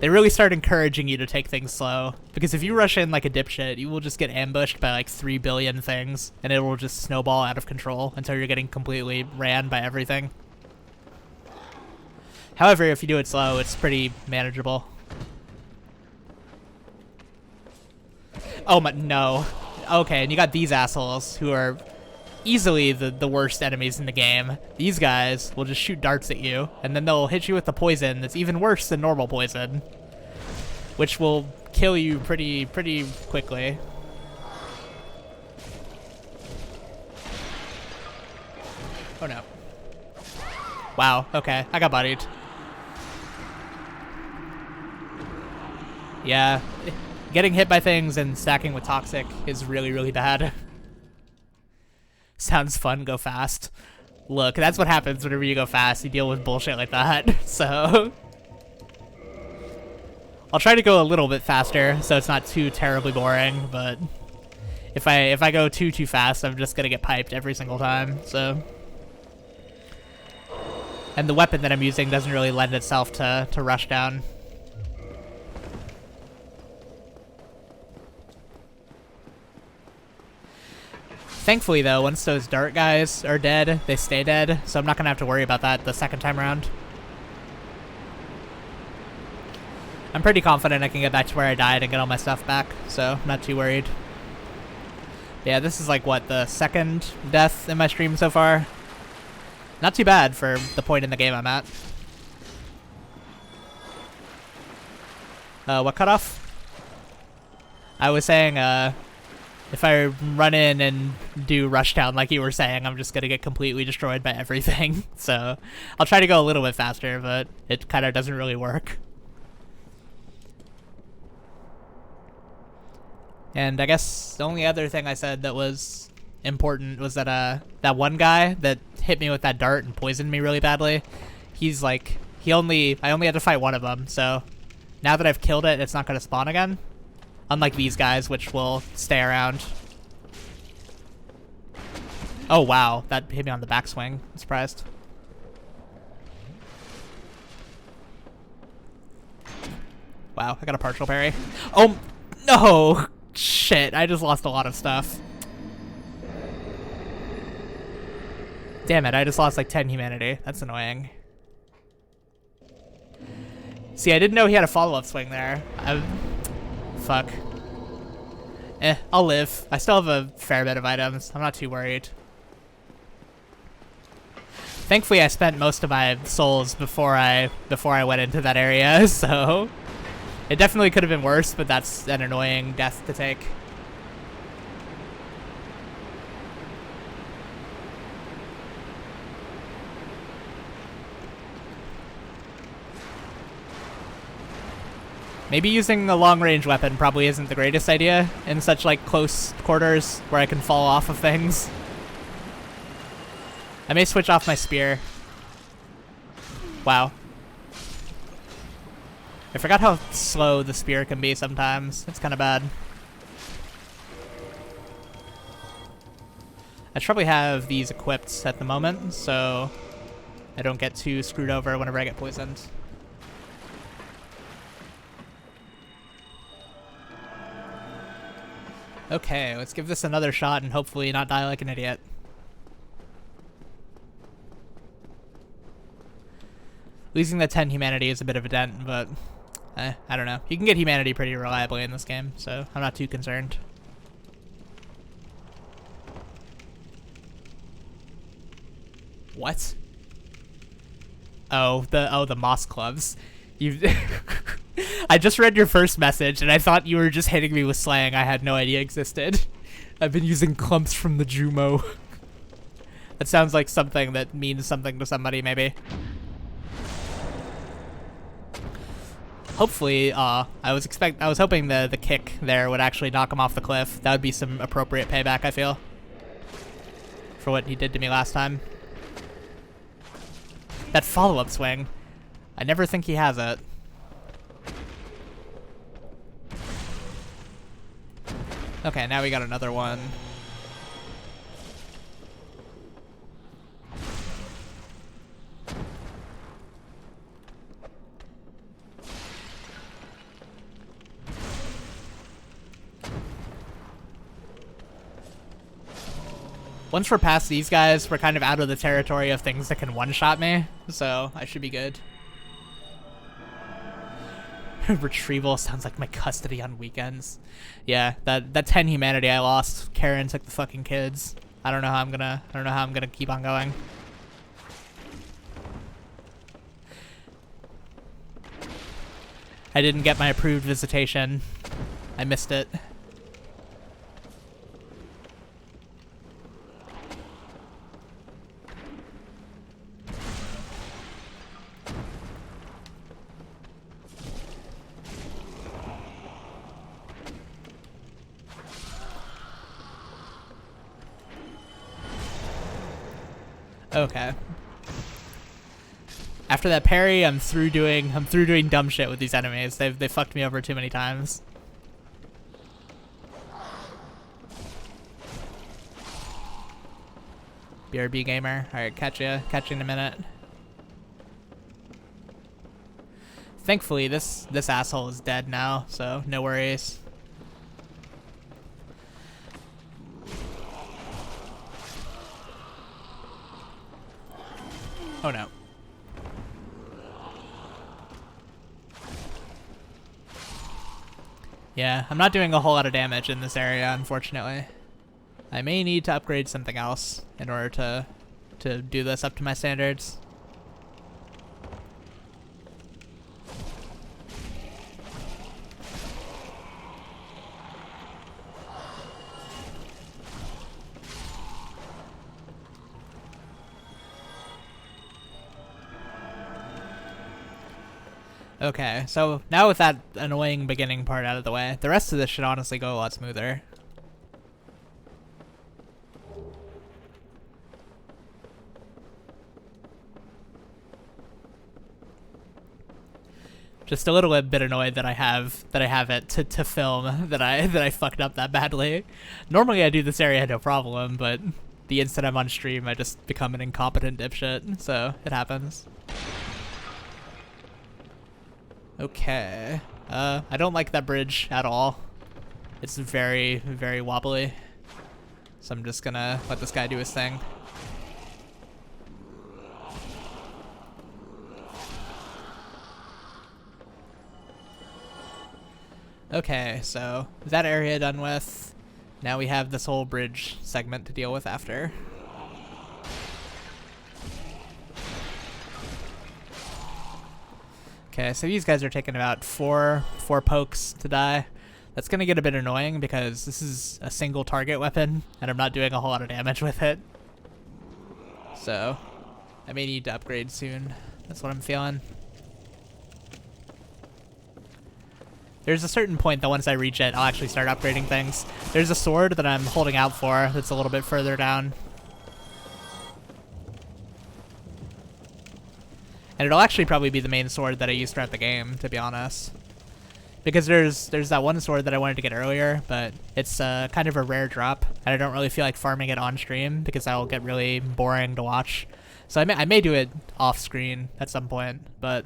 encouraging you to take things slow. Because if you rush in like a dipshit, you will just get ambushed by like 3 billion things, and it will just snowball out of control until you're getting completely ran by everything. However, if you do it slow, it's pretty manageable. Oh my, no. Okay, and you got these assholes who are easily the worst enemies in the game. These guys will just shoot darts at you, and then they'll hit you with the poison that's even worse than normal poison, which will kill you pretty quickly. Oh no. Wow, okay, I got bodied. Yeah, getting hit by things and stacking with toxic is really bad. Sounds fun, go fast. Look, that's what happens whenever you go fast. You deal with bullshit like that. So I'll try to go a little bit faster so it's not too terribly boring, but if I go too fast, I'm just gonna get piped every single time. So, and the weapon that I'm using doesn't really lend itself to rush down. Thankfully, though, once those dart guys are dead, they stay dead, so I'm not gonna have to worry about that the second time around. I'm pretty confident I can get back to where I died and get all my stuff back, so I'm not too worried. Yeah, this is like, what, the second death in my stream so far? Not too bad for the point in the game I'm at. What cutoff? I was saying, if I run in and do Rushdown like you were saying, I'm just gonna get completely destroyed by everything. So I'll try to go a little bit faster, but it kind of doesn't really work. And I guess the only other thing I said that was important was that that one guy that hit me with that dart and poisoned me really badly, he's like, I only had to fight one of them, so now that I've killed it, it's not gonna spawn again. Unlike these guys, which will stay around. Oh wow, that hit me on the backswing. I'm surprised. Wow, I got a partial parry. Oh, no! Shit, I just lost a lot of stuff. Damn it, I just lost like 10 humanity. That's annoying. See, I didn't know he had a follow-up swing there. Fuck. I'll live. I still have a fair bit of items. I'm not too worried. Thankfully, I spent most of my souls before I went into that area, so it definitely could have been worse, but that's an annoying death to take. Maybe using a long-range weapon probably isn't the greatest idea in such, like, close quarters where I can fall off of things. I may switch off my spear. Wow. I forgot how slow the spear can be sometimes. It's kind of bad. I should probably have these equipped at the moment, so I don't get too screwed over whenever I get poisoned. Okay, let's give this another shot and hopefully not die like an idiot. Losing the 10 humanity is a bit of a dent, but I don't know. You can get humanity pretty reliably in this game, so I'm not too concerned. What? Oh, the moss clubs. You've I just read your first message, and I thought you were just hitting me with slang I had no idea existed. I've been using clumps from the Jumo. That sounds like something that means something to somebody, maybe. Hopefully, I was hoping the kick there would actually knock him off the cliff. That would be some appropriate payback, I feel, for what he did to me last time. That follow-up swing. I never think he has it. Okay, now we got another one. Once we're past these guys, we're kind of out of the territory of things that can one-shot me, so I should be good. Retrieval sounds like my custody on weekends. Yeah, that 10 humanity I lost. Karen took the fucking kids. I don't know how I'm gonna keep on going. I didn't get my approved visitation. I missed it. Okay. After that parry, I'm through doing dumb shit with these enemies. They fucked me over too many times. BRB gamer. Alright, catch you in a minute. Thankfully, this asshole is dead now, so no worries. Oh no. Yeah, I'm not doing a whole lot of damage in this area, unfortunately. I may need to upgrade something else in order to do this up to my standards. Okay, so now with that annoying beginning part out of the way, the rest of this should honestly go a lot smoother. Just a little bit annoyed that I have it to film that I fucked up that badly. Normally I do this area no problem, but the instant I'm on stream I just become an incompetent dipshit, so it happens. Okay. I don't like that bridge at all. It's very, very wobbly. So I'm just gonna let this guy do his thing. Okay, so that area done with. Now we have this whole bridge segment to deal with after. Okay, so these guys are taking about four pokes to die. That's gonna get a bit annoying because this is a single target weapon and I'm not doing a whole lot of damage with it. So I may need to upgrade soon. That's what I'm feeling. There's a certain point that once I reach it, I'll actually start upgrading things. There's a sword that I'm holding out for that's a little bit further down. And it'll actually probably be the main sword that I use throughout the game, to be honest. Because there's that one sword that I wanted to get earlier, but it's kind of a rare drop, and I don't really feel like farming it on stream because that'll get really boring to watch. So I may do it off screen at some point, but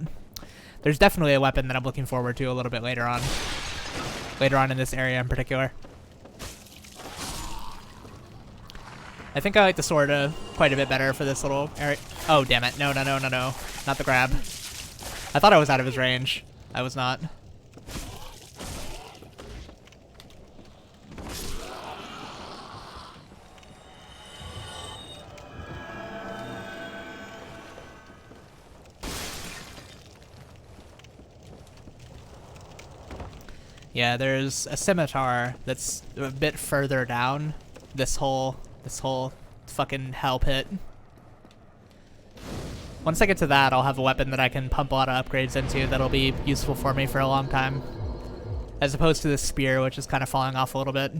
there's definitely a weapon that I'm looking forward to a little bit later on. Later on in this area in particular. I think I like the sword quite a bit better for this little area. Oh, damn it. No. Not the grab. I thought I was out of his range. I was not. Yeah, there's a scimitar that's a bit further down this whole fucking hell pit. Once I get to that, I'll have a weapon that I can pump a lot of upgrades into that'll be useful for me for a long time. As opposed to this spear, which is kind of falling off a little bit.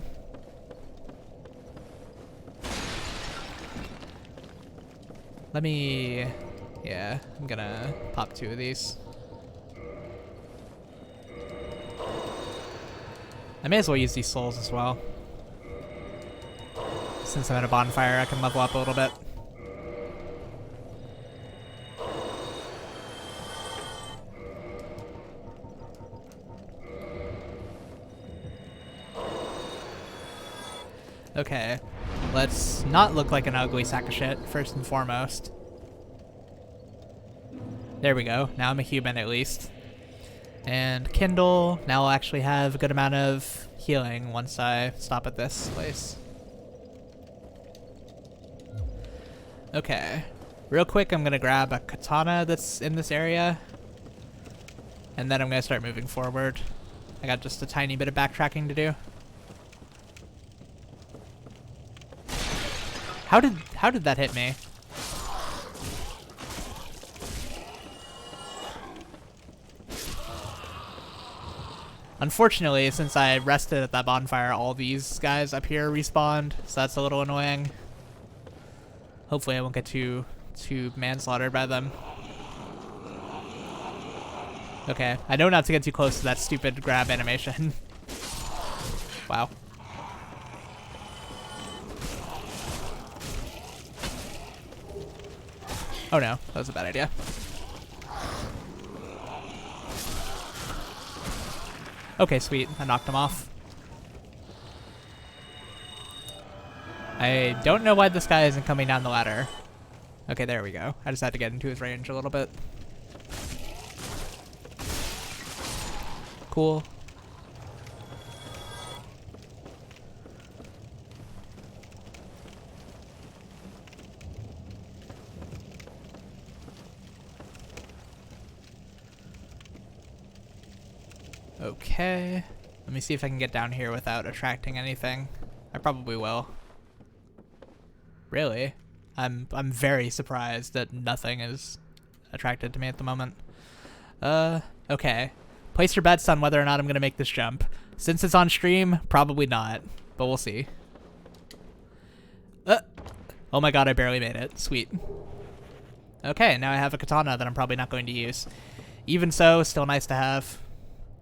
Yeah, I'm gonna pop 2 of these. I may as well use these souls as well. Since I'm at a bonfire, I can level up a little bit. Okay, let's not look like an ugly sack of shit, first and foremost. There we go, now I'm a human at least. And Kindle, now I'll actually have a good amount of healing once I stop at this place. Okay, real quick I'm gonna grab a katana that's in this area. And then I'm gonna start moving forward. I got just a tiny bit of backtracking to do. How did that hit me? Unfortunately, since I rested at that bonfire, all these guys up here respawned, so that's a little annoying. Hopefully I won't get too too manslaughtered by them. Okay, I know not to get too close to that stupid grab animation. Wow. Oh no, that was a bad idea. Okay, sweet. I knocked him off. I don't know why this guy isn't coming down the ladder. Okay, there we go. I just had to get into his range a little bit. Cool. Okay. Let me see if I can get down here without attracting anything. I probably will. Really? I'm very surprised that nothing is attracted to me at the moment. Okay. Place your bets on whether or not I'm gonna make this jump. Since it's on stream, probably not, but we'll see. Oh my god, I barely made it. Sweet. Okay, now I have a katana that I'm probably not going to use. Even so, still nice to have.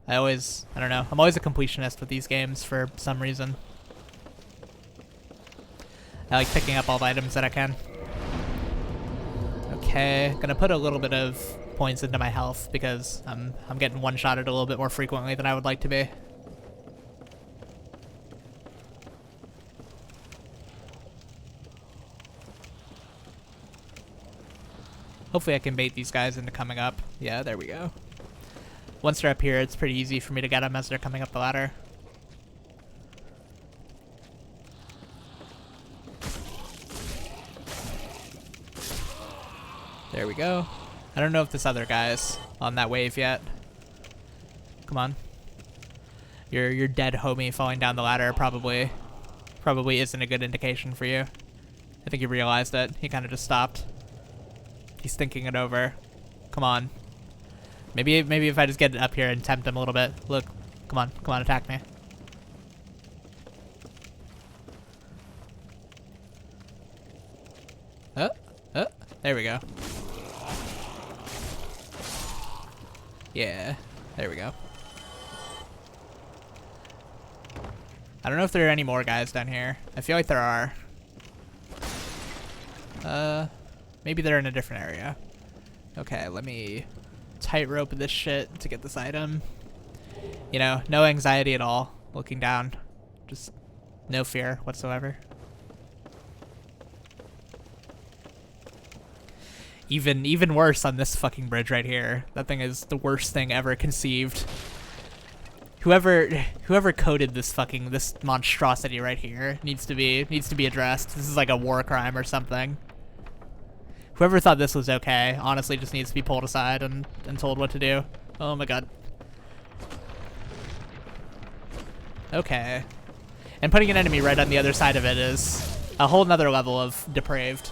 I don't know, I'm always a completionist with these games for some reason. I like picking up all the items that I can. Okay, gonna put a little bit of points into my health because I'm getting one-shotted a little bit more frequently than I would like to be. Hopefully I can bait these guys into coming up. Yeah, there we go. Once they're up here, it's pretty easy for me to get them as they're coming up the ladder. There we go. I don't know if this other guy's on that wave yet. Come on. Your dead homie falling down the ladder probably isn't a good indication for you. I think he realized it. He kind of just stopped. He's thinking it over. Come on. Maybe if I just get up here and tempt him a little bit. Look. Come on, attack me. There we go. Yeah, there we go. I don't know if there are any more guys down here. I feel like there are. Maybe they're in a different area. Okay, let me tightrope this shit to get this item. You know, no anxiety at all looking down. Just no fear whatsoever. Even worse on this fucking bridge right here. That thing is the worst thing ever conceived. Whoever coded this monstrosity right here needs to be addressed. This is like a war crime or something. Whoever thought this was okay, honestly just needs to be pulled aside and told what to do. Oh my god. Okay. And putting an enemy right on the other side of it is a whole nother level of depraved.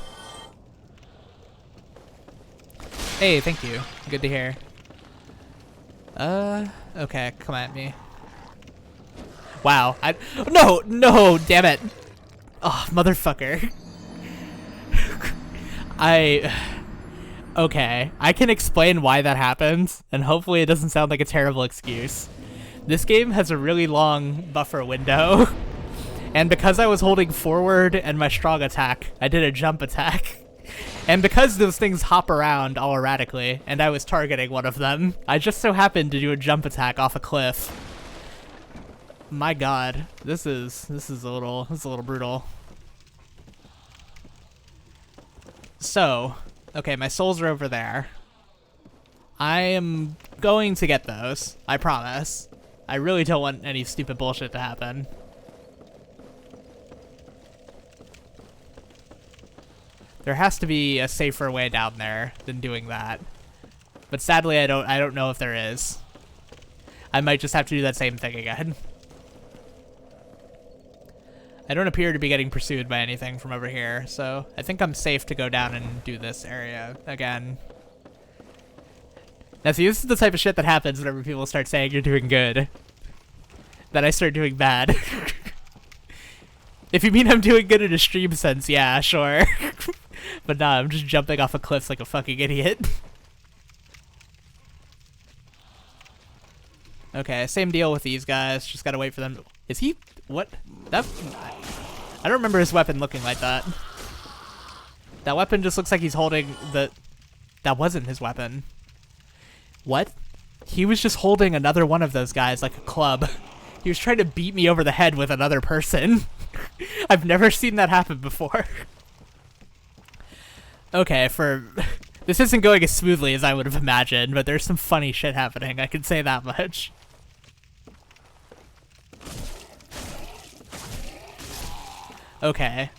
Hey, thank you. Good to hear. Okay, come at me. Wow, no, damn it. Oh, motherfucker. Okay, I can explain why that happens, and hopefully it doesn't sound like a terrible excuse. This game has a really long buffer window, and because I was holding forward and my strong attack, I did a jump attack. And because those things hop around all erratically, and I was targeting one of them, I just so happened to do a jump attack off a cliff. My god, this is a little brutal. So, okay, my souls are over there. I am going to get those, I promise. I really don't want any stupid bullshit to happen. There has to be a safer way down there than doing that. But sadly, I don't know if there is. I might just have to do that same thing again. I don't appear to be getting pursued by anything from over here, so I think I'm safe to go down and do this area again. Now see, this is the type of shit that happens whenever people start saying you're doing good. That I start doing bad. If you mean I'm doing good in a stream sense, yeah, sure. But nah, I'm just jumping off of cliffs like a fucking idiot. Okay, same deal with these guys. Just gotta wait for them. Is he... What? That... I don't remember his weapon looking like that. That weapon just looks like he's holding the... That wasn't his weapon. What? He was just holding another one of those guys like a club. He was trying to beat me over the head with another person. I've never seen that happen before. Okay, this isn't going as smoothly as I would have imagined, but there's some funny shit happening, I can say that much. Okay.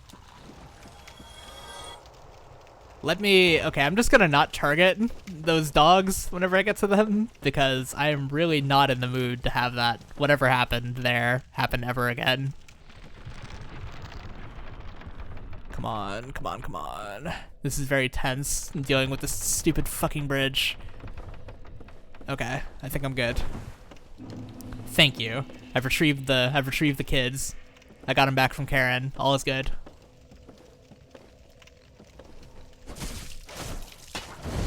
Okay, I'm just gonna not target those dogs whenever I get to them, because I am really not in the mood to have that, whatever happened there, happen ever again. Come on, come on, come on. This is very tense, I'm dealing with this stupid fucking bridge. Okay, I think I'm good. Thank you. I've retrieved the kids. I got them back from Karen. All is good.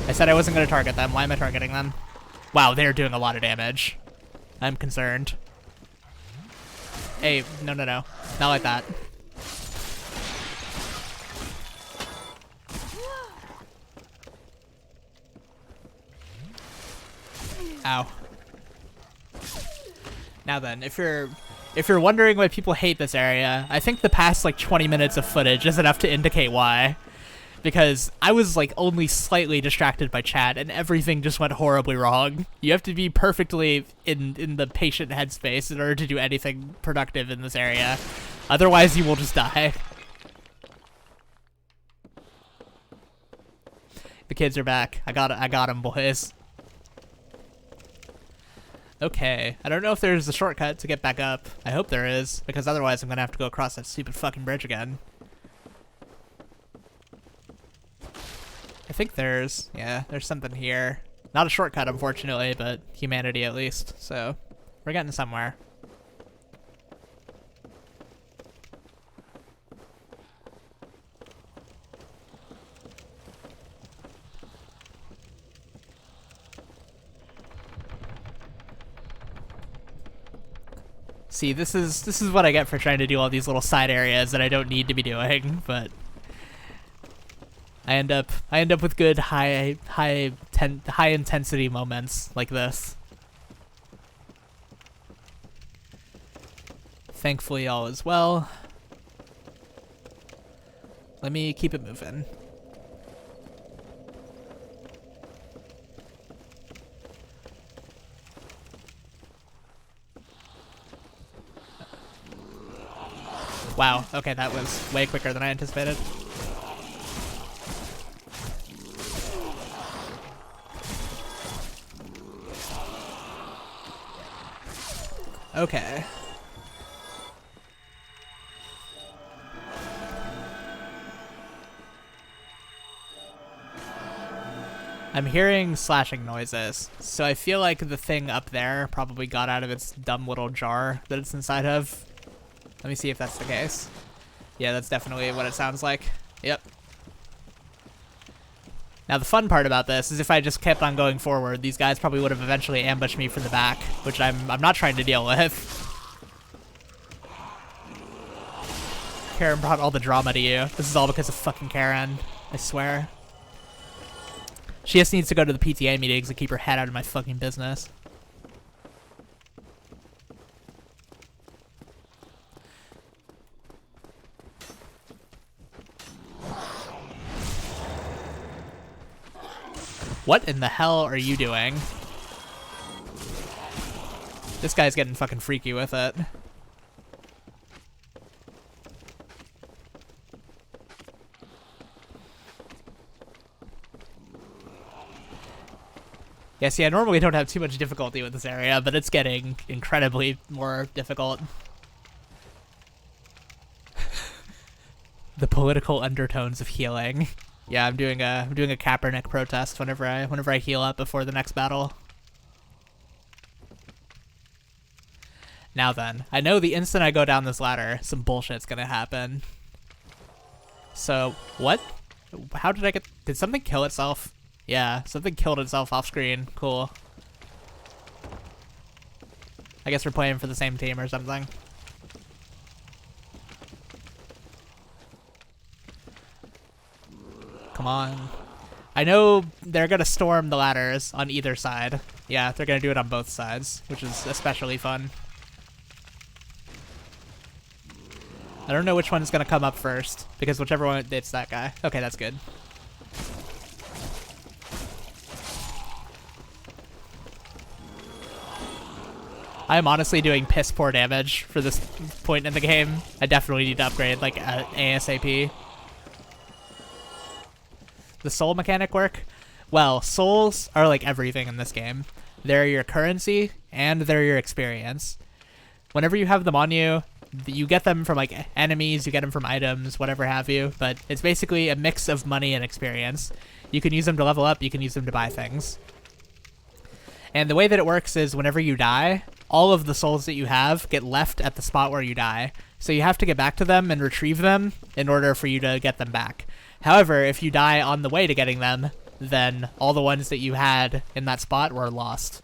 I said I wasn't going to target them. Why am I targeting them? Wow, they're doing a lot of damage. I'm concerned. Hey, no, no, no. Not like that. Ow. Now then, if you're wondering why people hate this area, I think the past like 20 minutes of footage is enough to indicate why. Because I was like only slightly distracted by chat and everything just went horribly wrong. You have to be perfectly in the patient headspace in order to do anything productive in this area. Otherwise you will just die. The kids are back. I got them, boys. Okay, I don't know if there's a shortcut to get back up. I hope there is, because otherwise I'm gonna have to go across that stupid fucking bridge again. I think there's something here. Not a shortcut, unfortunately, but humanity at least, so we're getting somewhere. See, this is what I get for trying to do all these little side areas that I don't need to be doing, but I end up with good high intensity moments like this. Thankfully all is well. Let me keep it moving. Wow, okay, that was way quicker than I anticipated. Okay. I'm hearing slashing noises, so I feel like the thing up there probably got out of its dumb little jar that it's inside of. Let me see if that's the case. Yeah, that's definitely what it sounds like. Yep. Now the fun part about this is if I just kept on going forward, these guys probably would have eventually ambushed me from the back, which I'm not trying to deal with. Karen brought all the drama to you. This is all because of fucking Karen, I swear. She just needs to go to the PTA meetings and keep her head out of my fucking business. What in the hell are you doing? This guy's getting fucking freaky with it. Yeah, see, I normally don't have too much difficulty with this area, but it's getting incredibly more difficult. The political undertones of healing. Yeah, I'm doing a Kaepernick protest whenever I heal up before the next battle. Now then, I know the instant I go down this ladder, some bullshit's gonna happen. So, what? How did I get... Did something kill itself? Yeah, something killed itself off screen. Cool. I guess we're playing for the same team or something. Come on. I know they're gonna storm the ladders on either side. Yeah, they're gonna do it on both sides, which is especially fun. I don't know which one's gonna come up first, because whichever one, it's that guy. Okay, that's good. I'm honestly doing piss poor damage for this point in the game. I definitely need to upgrade, like, ASAP. The soul mechanic work? Well, souls are like everything in this game. They're your currency, and they're your experience. Whenever you have them on you, you get them from like enemies, you get them from items, whatever have you, but it's basically a mix of money and experience. You can use them to level up, you can use them to buy things. And the way that it works is whenever you die, all of the souls that you have get left at the spot where you die. So you have to get back to them and retrieve them in order for you to get them back. However, if you die on the way to getting them, then all the ones that you had in that spot were lost.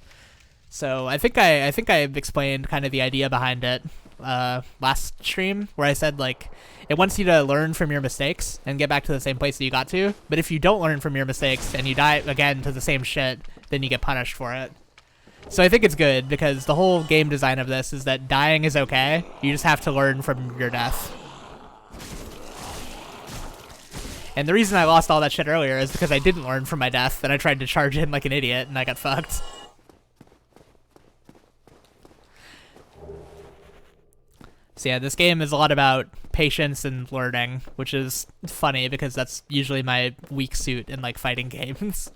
So I think I explained kind of the idea behind it last stream, where I said like it wants you to learn from your mistakes and get back to the same place that you got to. But if you don't learn from your mistakes and you die again to the same shit, then you get punished for it. So I think it's good because the whole game design of this is that dying is okay. You just have to learn from your death. And the reason I lost all that shit earlier is because I didn't learn from my death, and I tried to charge in like an idiot, and I got fucked. So yeah, this game is a lot about patience and learning, which is funny because that's usually my weak suit in like fighting games.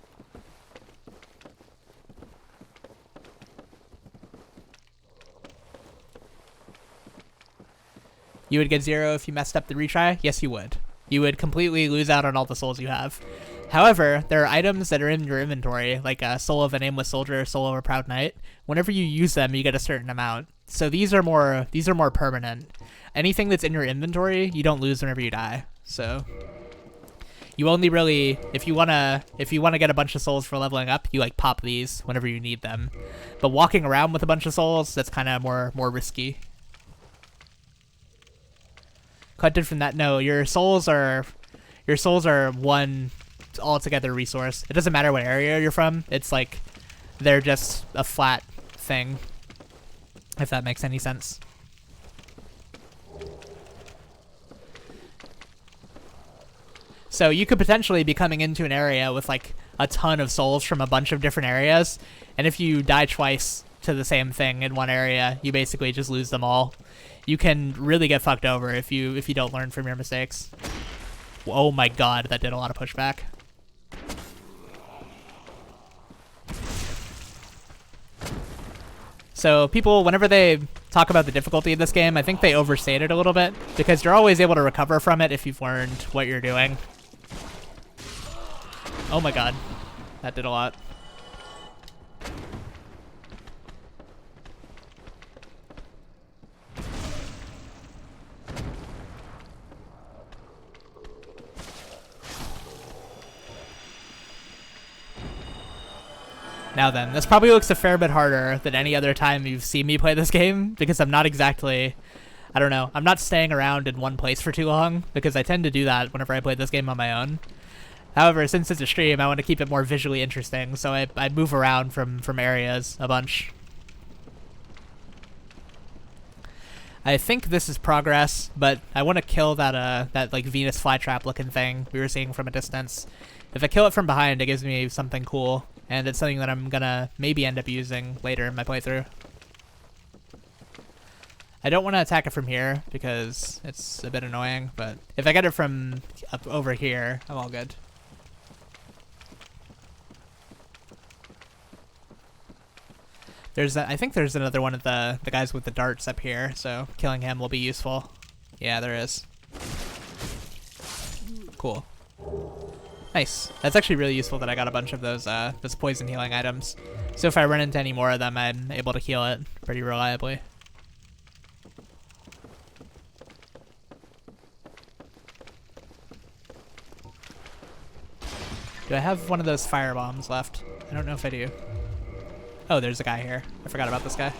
You would get 0 if you messed up the retry? Yes, you would. You would completely lose out on all the souls you have. However, there are items that are in your inventory, like a Soul of a Nameless Soldier, Soul of a Proud Knight. Whenever you use them, you get a certain amount. So these are more permanent. Anything that's in your inventory, you don't lose whenever you die. So you only really, if you wanna get a bunch of souls for leveling up, you like pop these whenever you need them. But walking around with a bunch of souls, that's kind of more risky. Collected from that, no, your souls are one altogether resource. It doesn't matter what area you're from. It's like they're just a flat thing, if that makes any sense. So you could potentially be coming into an area with like a ton of souls from a bunch of different areas, and if you die twice to the same thing in one area, you basically just lose them all. You can really get fucked over if you don't learn from your mistakes. Oh my god, that did a lot of pushback. So people, whenever they talk about the difficulty of this game, I think they overstate it a little bit, because you're always able to recover from it if you've learned what you're doing. Oh my god, that did a lot. Now then, this probably looks a fair bit harder than any other time you've seen me play this game, because I'm not exactly, I don't know, I'm not staying around in one place for too long, because I tend to do that whenever I play this game on my own. However, since it's a stream, I want to keep it more visually interesting, so I move around from areas a bunch. I think this is progress, but I want to kill that like Venus flytrap looking thing we were seeing from a distance. If I kill it from behind, it gives me something cool. And it's something that I'm gonna maybe end up using later in my playthrough. I don't want to attack it from here because it's a bit annoying, but if I get it from up over here, I'm all good. I think there's another one of the guys with the darts up here, so killing him will be useful. Yeah, there is. Cool. Nice. That's actually really useful that I got a bunch of those poison healing items. So if I run into any more of them, I'm able to heal it pretty reliably. Do I have one of those fire bombs left? I don't know if I do. Oh, there's a guy here. I forgot about this guy.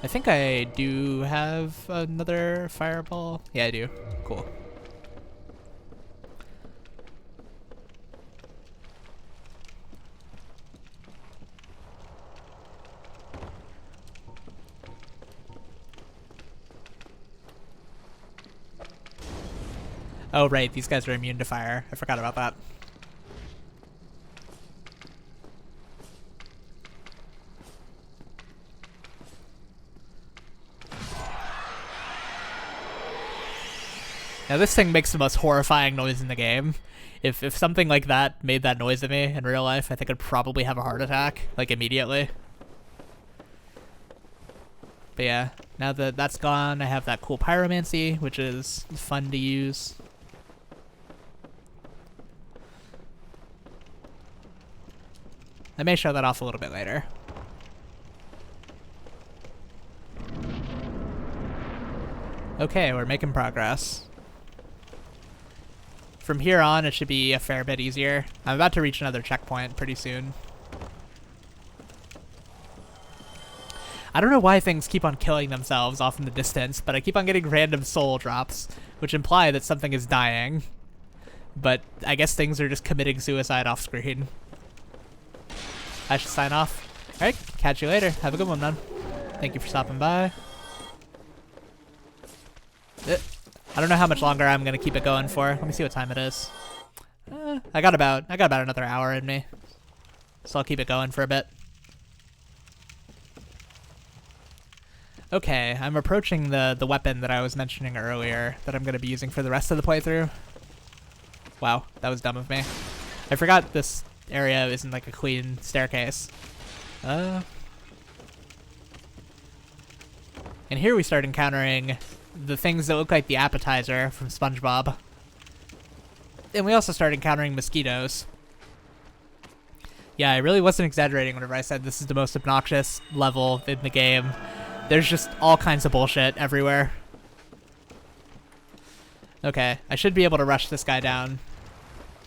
I think I do have another fireball. Yeah, I do. Cool. Oh, right. These guys are immune to fire. I forgot about that. Now this thing makes the most horrifying noise in the game. If something like that made that noise at me in real life, I think I'd probably have a heart attack, like immediately. But yeah, now that that's gone, I have that cool pyromancy, which is fun to use. I may show that off a little bit later. Okay, we're making progress. From here on, it should be a fair bit easier. I'm about to reach another checkpoint pretty soon. I don't know why things keep on killing themselves off in the distance, but I keep on getting random soul drops, which imply that something is dying. But I guess things are just committing suicide off screen. I should sign off. Alright, catch you later. Have a good one, man. Thank you for stopping by. I don't know how much longer I'm gonna keep it going for. Let me see what time it is. I got about another hour in me, so I'll keep it going for a bit. Okay, I'm approaching the weapon that I was mentioning earlier that I'm gonna be using for the rest of the playthrough. Wow, that was dumb of me. I forgot this area isn't like a clean staircase. And here we start encountering the things that look like the appetizer from SpongeBob. And we also start encountering mosquitoes. Yeah, I really wasn't exaggerating whenever I said this is the most obnoxious level in the game. There's just all kinds of bullshit everywhere. Okay, I should be able to rush this guy down.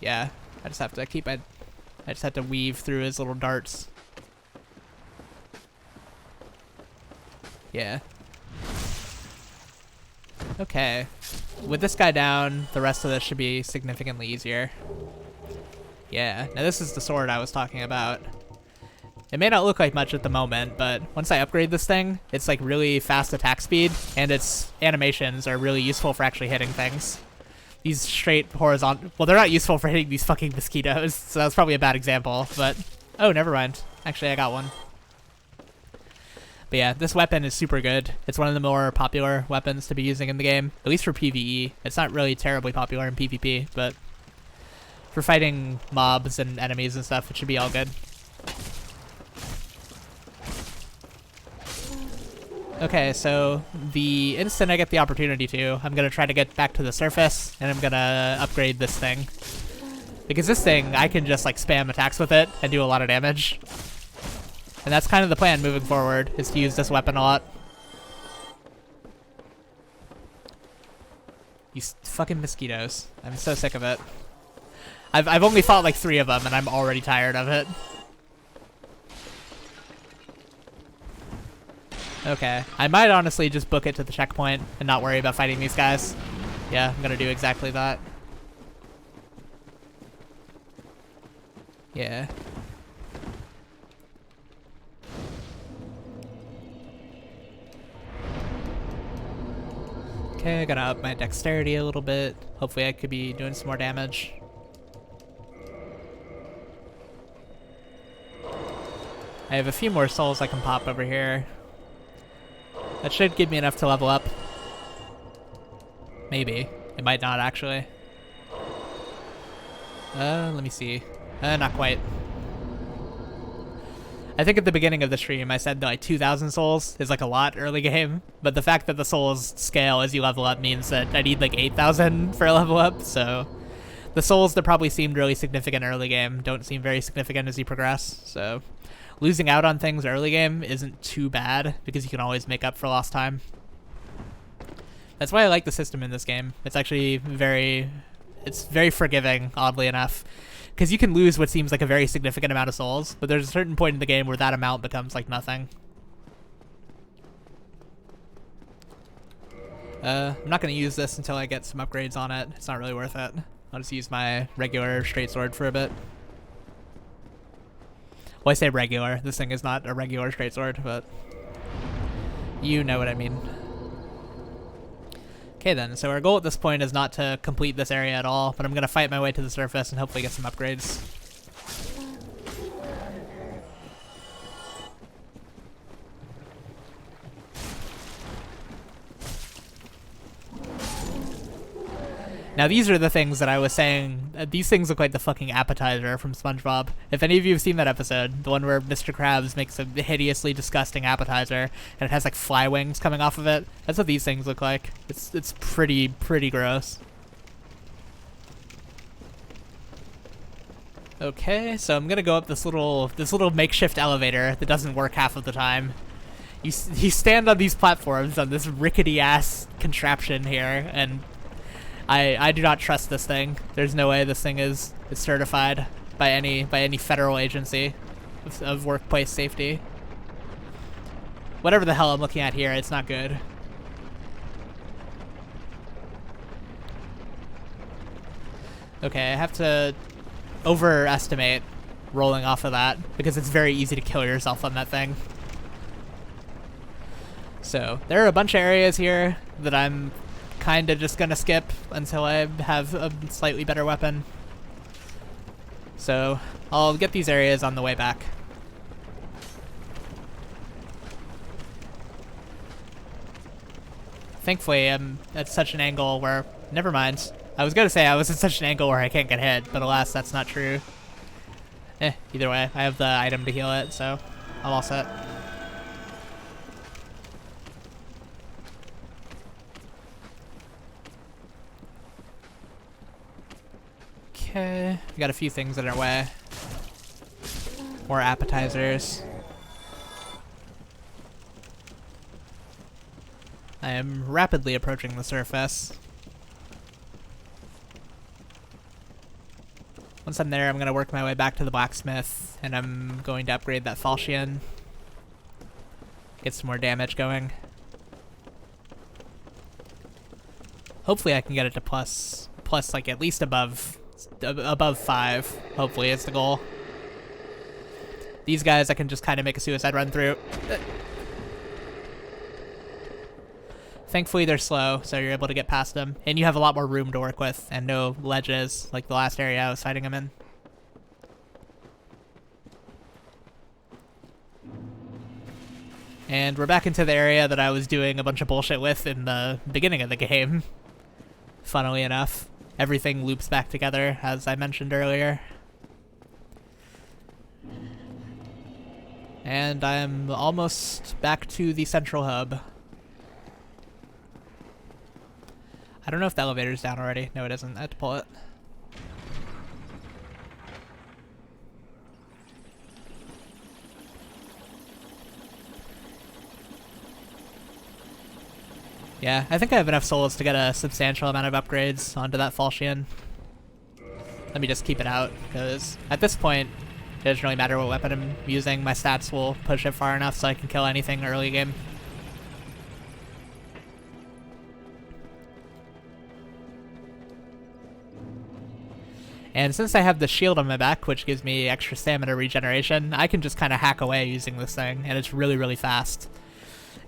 Yeah, I just have to weave through his little darts. Yeah. Okay. With this guy down, the rest of this should be significantly easier. Yeah. Now this is the sword I was talking about. It may not look like much at the moment, but once I upgrade this thing, it's like really fast attack speed, and its animations are really useful for actually hitting things. These straight horizontal... Well, they're not useful for hitting these fucking mosquitoes, so that's probably a bad example, but... Oh, never mind. Actually, I got one. But yeah, this weapon is super good. It's one of the more popular weapons to be using in the game, at least for PvE. It's not really terribly popular in PvP, but for fighting mobs and enemies and stuff, it should be all good. Okay, so the instant I get the opportunity to, I'm going to try to get back to the surface, and I'm going to upgrade this thing. Because this thing, I can just like spam attacks with it and do a lot of damage. And that's kind of the plan moving forward, is to use this weapon a lot. These fucking mosquitoes. I'm so sick of it. I've only fought like 3 of them, and I'm already tired of it. Okay, I might honestly just book it to the checkpoint and not worry about fighting these guys. Yeah, I'm gonna do exactly that. Yeah. Okay, I gotta up my dexterity a little bit. Hopefully I could be doing some more damage. I have a few more souls I can pop over here. That should give me enough to level up. Maybe. It might not, actually. Let me see. Not quite. I think at the beginning of the stream I said like 2,000 souls is like a lot early game, but the fact that the souls scale as you level up means that I need like 8,000 for a level up, so the souls that probably seemed really significant early game don't seem very significant as you progress, so losing out on things early game isn't too bad because you can always make up for lost time. That's why I like the system in this game. It's actually very, It's very forgiving, oddly enough, because you can lose what seems like a very significant amount of souls, but there's a certain point in the game where that amount becomes like nothing. I'm not going to use this until I get some upgrades on it. It's not really worth it. I'll just use my regular straight sword for a bit. Well, I say regular. This thing is not a regular straight sword, but you know what I mean. Okay then, so our goal at this point is not to complete this area at all, but I'm going to fight my way to the surface and hopefully get some upgrades. Now these are the things that I was saying, these things look like the fucking appetizer from SpongeBob. If any of you have seen that episode, the one where Mr. Krabs makes a hideously disgusting appetizer, and it has like fly wings coming off of it, that's what these things look like. It's pretty gross. Okay, so I'm gonna go up this little makeshift elevator that doesn't work half of the time. You stand on these platforms on this rickety ass contraption here, and I do not trust this thing. There's no way this thing is certified by any federal agency of workplace safety. Whatever the hell I'm looking at here, it's not good. Okay, I have to overestimate rolling off of that because it's very easy to kill yourself on that thing. So there are a bunch of areas here that I'm kind of just gonna skip until I have a slightly better weapon. So I'll get these areas on the way back. Thankfully I'm at such an angle where, never mind. I was gonna say I was at such an angle where I can't get hit, but alas that's not true. Either way, I have the item to heal it, so I'm all set. Okay, we got a few things in our way. More appetizers. I am rapidly approaching the surface. Once I'm there, I'm going to work my way back to the blacksmith, and I'm going to upgrade that falchion. Get some more damage going. Hopefully I can get it to plus like at least above 5, hopefully is the goal. These guys I can just kind of make a suicide run through. Thankfully they're slow, so you're able to get past them, and you have a lot more room to work with, and no ledges like the last area I was fighting them in. And we're back into the area that I was doing a bunch of bullshit with in the beginning of the game. Funnily enough. Everything loops back together, as I mentioned earlier. And I'm almost back to the central hub. I don't know if the elevator's down already. No, it isn't. I had to pull it. Yeah, I think I have enough souls to get a substantial amount of upgrades onto that falchion. Let me just keep it out, because at this point, it doesn't really matter what weapon I'm using. My stats will push it far enough so I can kill anything early game. And since I have the shield on my back, which gives me extra stamina regeneration, I can just kind of hack away using this thing, and it's really fast.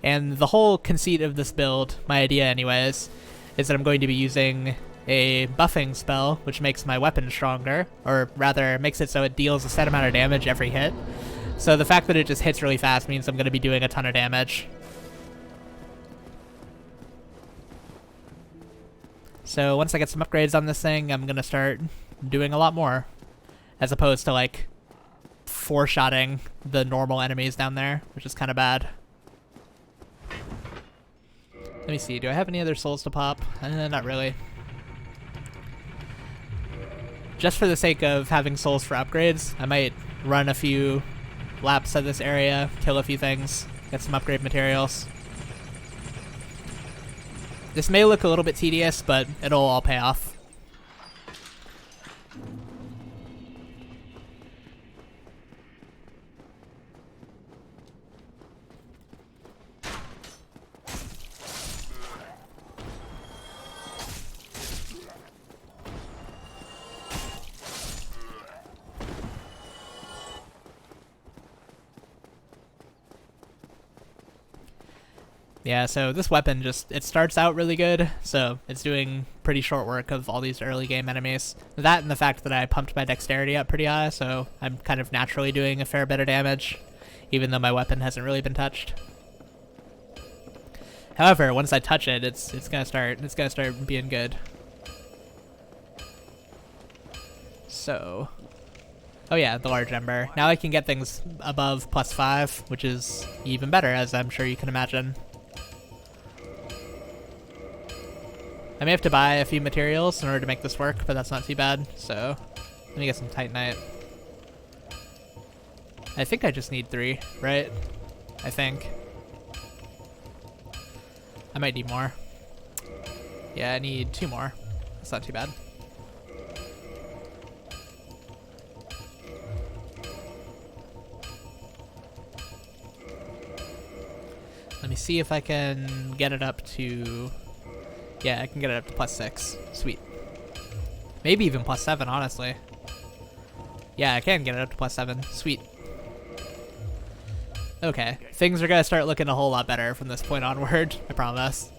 And the whole conceit of this build, my idea anyways, is that I'm going to be using a buffing spell, which makes my weapon stronger, or rather makes it so it deals a set amount of damage every hit. So the fact that it just hits really fast means I'm going to be doing a ton of damage. So once I get some upgrades on this thing, I'm going to start doing a lot more, as opposed to like four-shotting the normal enemies down there, which is kind of bad. Let me see, do I have any other souls to pop? Not really. Just for the sake of having souls for upgrades, I might run a few laps of this area, kill a few things, get some upgrade materials. This may look a little bit tedious, but it'll all pay off. Yeah, so this weapon just, it starts out really good, so it's doing pretty short work of all these early game enemies. That and the fact that I pumped my dexterity up pretty high, so I'm kind of naturally doing a fair bit of damage, even though my weapon hasn't really been touched. However, once I touch it, it's gonna start being good. So, oh yeah, the large ember. Now I can get things above +5, which is even better, as I'm sure you can imagine. I may have to buy a few materials in order to make this work, but that's not too bad. So, let me get some titanite. I think I just need 3, right? I think. I might need more. Yeah, I need 2 more. That's not too bad. Let me see if I can get it up to... Yeah, I can get it up to +6. Sweet. Maybe even +7, honestly. Yeah, I can get it up to +7. Sweet. Okay, things are gonna start looking a whole lot better from this point onward, I promise.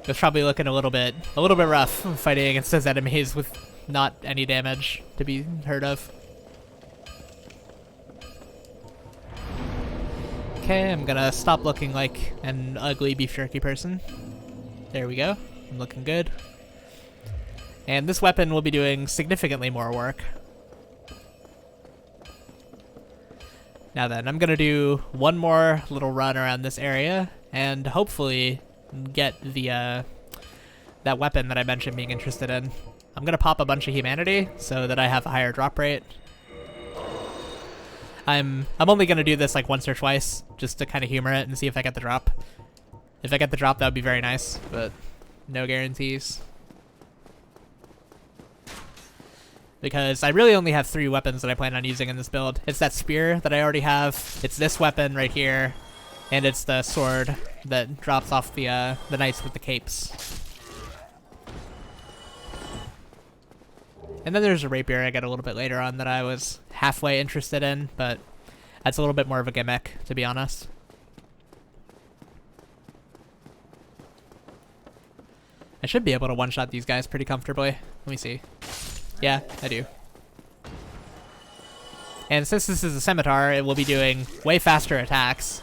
It was probably looking a little bit rough fighting against those enemies with not any damage to be heard of. Okay, I'm gonna stop looking like an ugly beef jerky person. There we go. I'm looking good. And this weapon will be doing significantly more work. Now then, I'm gonna do one more little run around this area and hopefully get the that weapon that I mentioned being interested in. I'm gonna pop a bunch of humanity so that I have a higher drop rate. I'm only gonna do this like once or twice just to kind of humor it and see if I get the drop. If I get the drop, that would be very nice, but no guarantees. Because I really only have 3 weapons that I plan on using in this build. It's that spear that I already have, it's this weapon right here, and it's the sword that drops off the knights with the capes. And then there's a rapier I get a little bit later on that I was halfway interested in, but that's a little bit more of a gimmick, to be honest. I should be able to one-shot these guys pretty comfortably. Let me see. Yeah, I do. And since this is a scimitar, it will be doing way faster attacks.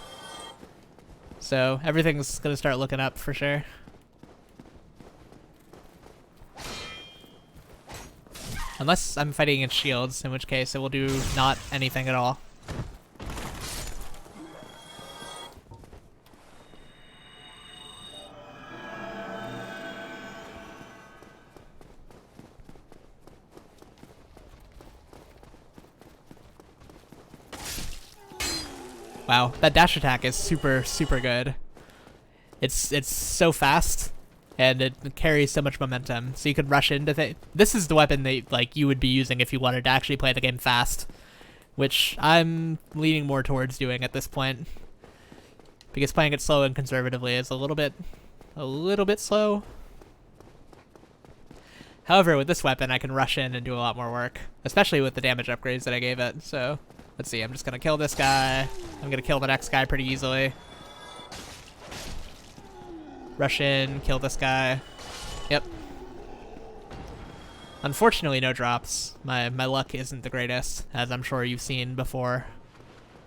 So everything's gonna start looking up for sure. Unless I'm fighting against shields, in which case it will do not anything at all. Wow, that dash attack is super, super good. It's so fast, and it carries so much momentum. So you could rush into things. This is the weapon that like you would be using if you wanted to actually play the game fast, which I'm leaning more towards doing at this point, because playing it slow and conservatively is a little bit slow. However, with this weapon, I can rush in and do a lot more work, especially with the damage upgrades that I gave it. So let's see, I'm just gonna kill this guy. I'm gonna kill the next guy pretty easily. Rush in, kill this guy. Yep. Unfortunately, no drops. My luck isn't the greatest, as I'm sure you've seen before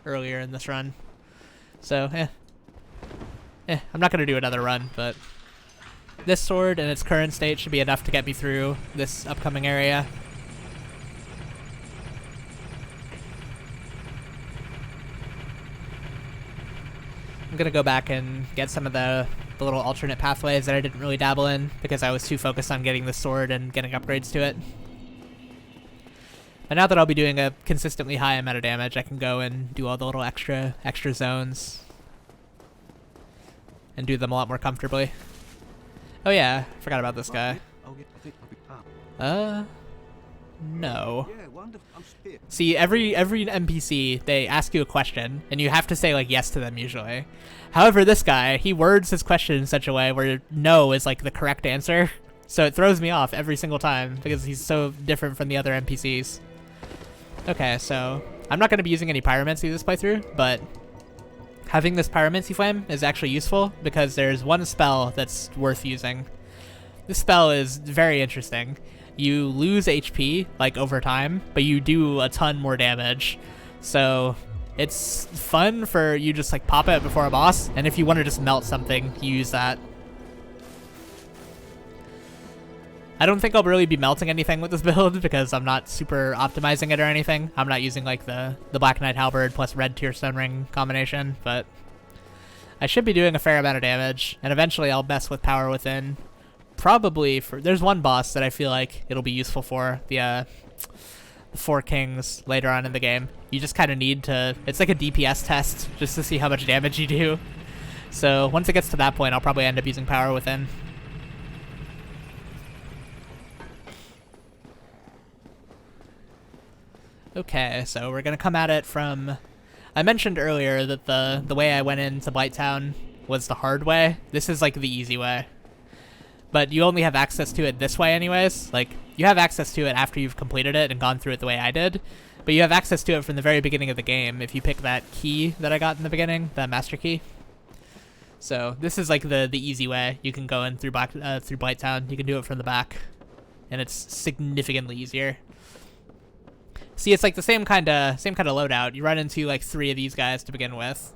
earlier in this run. So, I'm not gonna do another run, but this sword in its current state should be enough to get me through this upcoming area. I'm gonna go back and get some of the little alternate pathways that I didn't really dabble in because I was too focused on getting the sword and getting upgrades to it. And now that I'll be doing a consistently high amount of damage, I can go and do all the little extra zones and do them a lot more comfortably. Oh yeah, forgot about this guy. No. See, every NPC, they ask you a question, and you have to say, like, yes to them, usually. However, this guy, he words his question in such a way where no is, like, the correct answer. So it throws me off every single time, because he's so different from the other NPCs. Okay, so I'm not going to be using any pyromancy this playthrough, but having this Pyromancy Flame is actually useful because there's one spell that's worth using. This spell is very interesting. You lose HP, like, over time, but you do a ton more damage. So it's fun for you just, like, pop it before a boss, and if you want to just melt something, you use that. I don't think I'll really be melting anything with this build because I'm not super optimizing it or anything. I'm not using, like, the Black Knight Halberd plus Red Tearstone Ring combination, but I should be doing a fair amount of damage, and eventually I'll mess with Power Within. Probably for... There's one boss that I feel like it'll be useful for, the Four Kings later on in the game. You just kind of need to... It's like a DPS test just to see how much damage you do. So once it gets to that point, I'll probably end up using Power Within. Okay, so we're gonna come at it from... I mentioned earlier that the way I went into Blighttown was the hard way. This is like the easy way. But you only have access to it this way anyways. Like, you have access to it after you've completed it and gone through it the way I did. But you have access to it from the very beginning of the game if you pick that key that I got in the beginning, that master key. So this is like the easy way. You can go in through Blighttown. You can do it from the back. And it's significantly easier. See, it's like the same kind of loadout. You run into like 3 of these guys to begin with.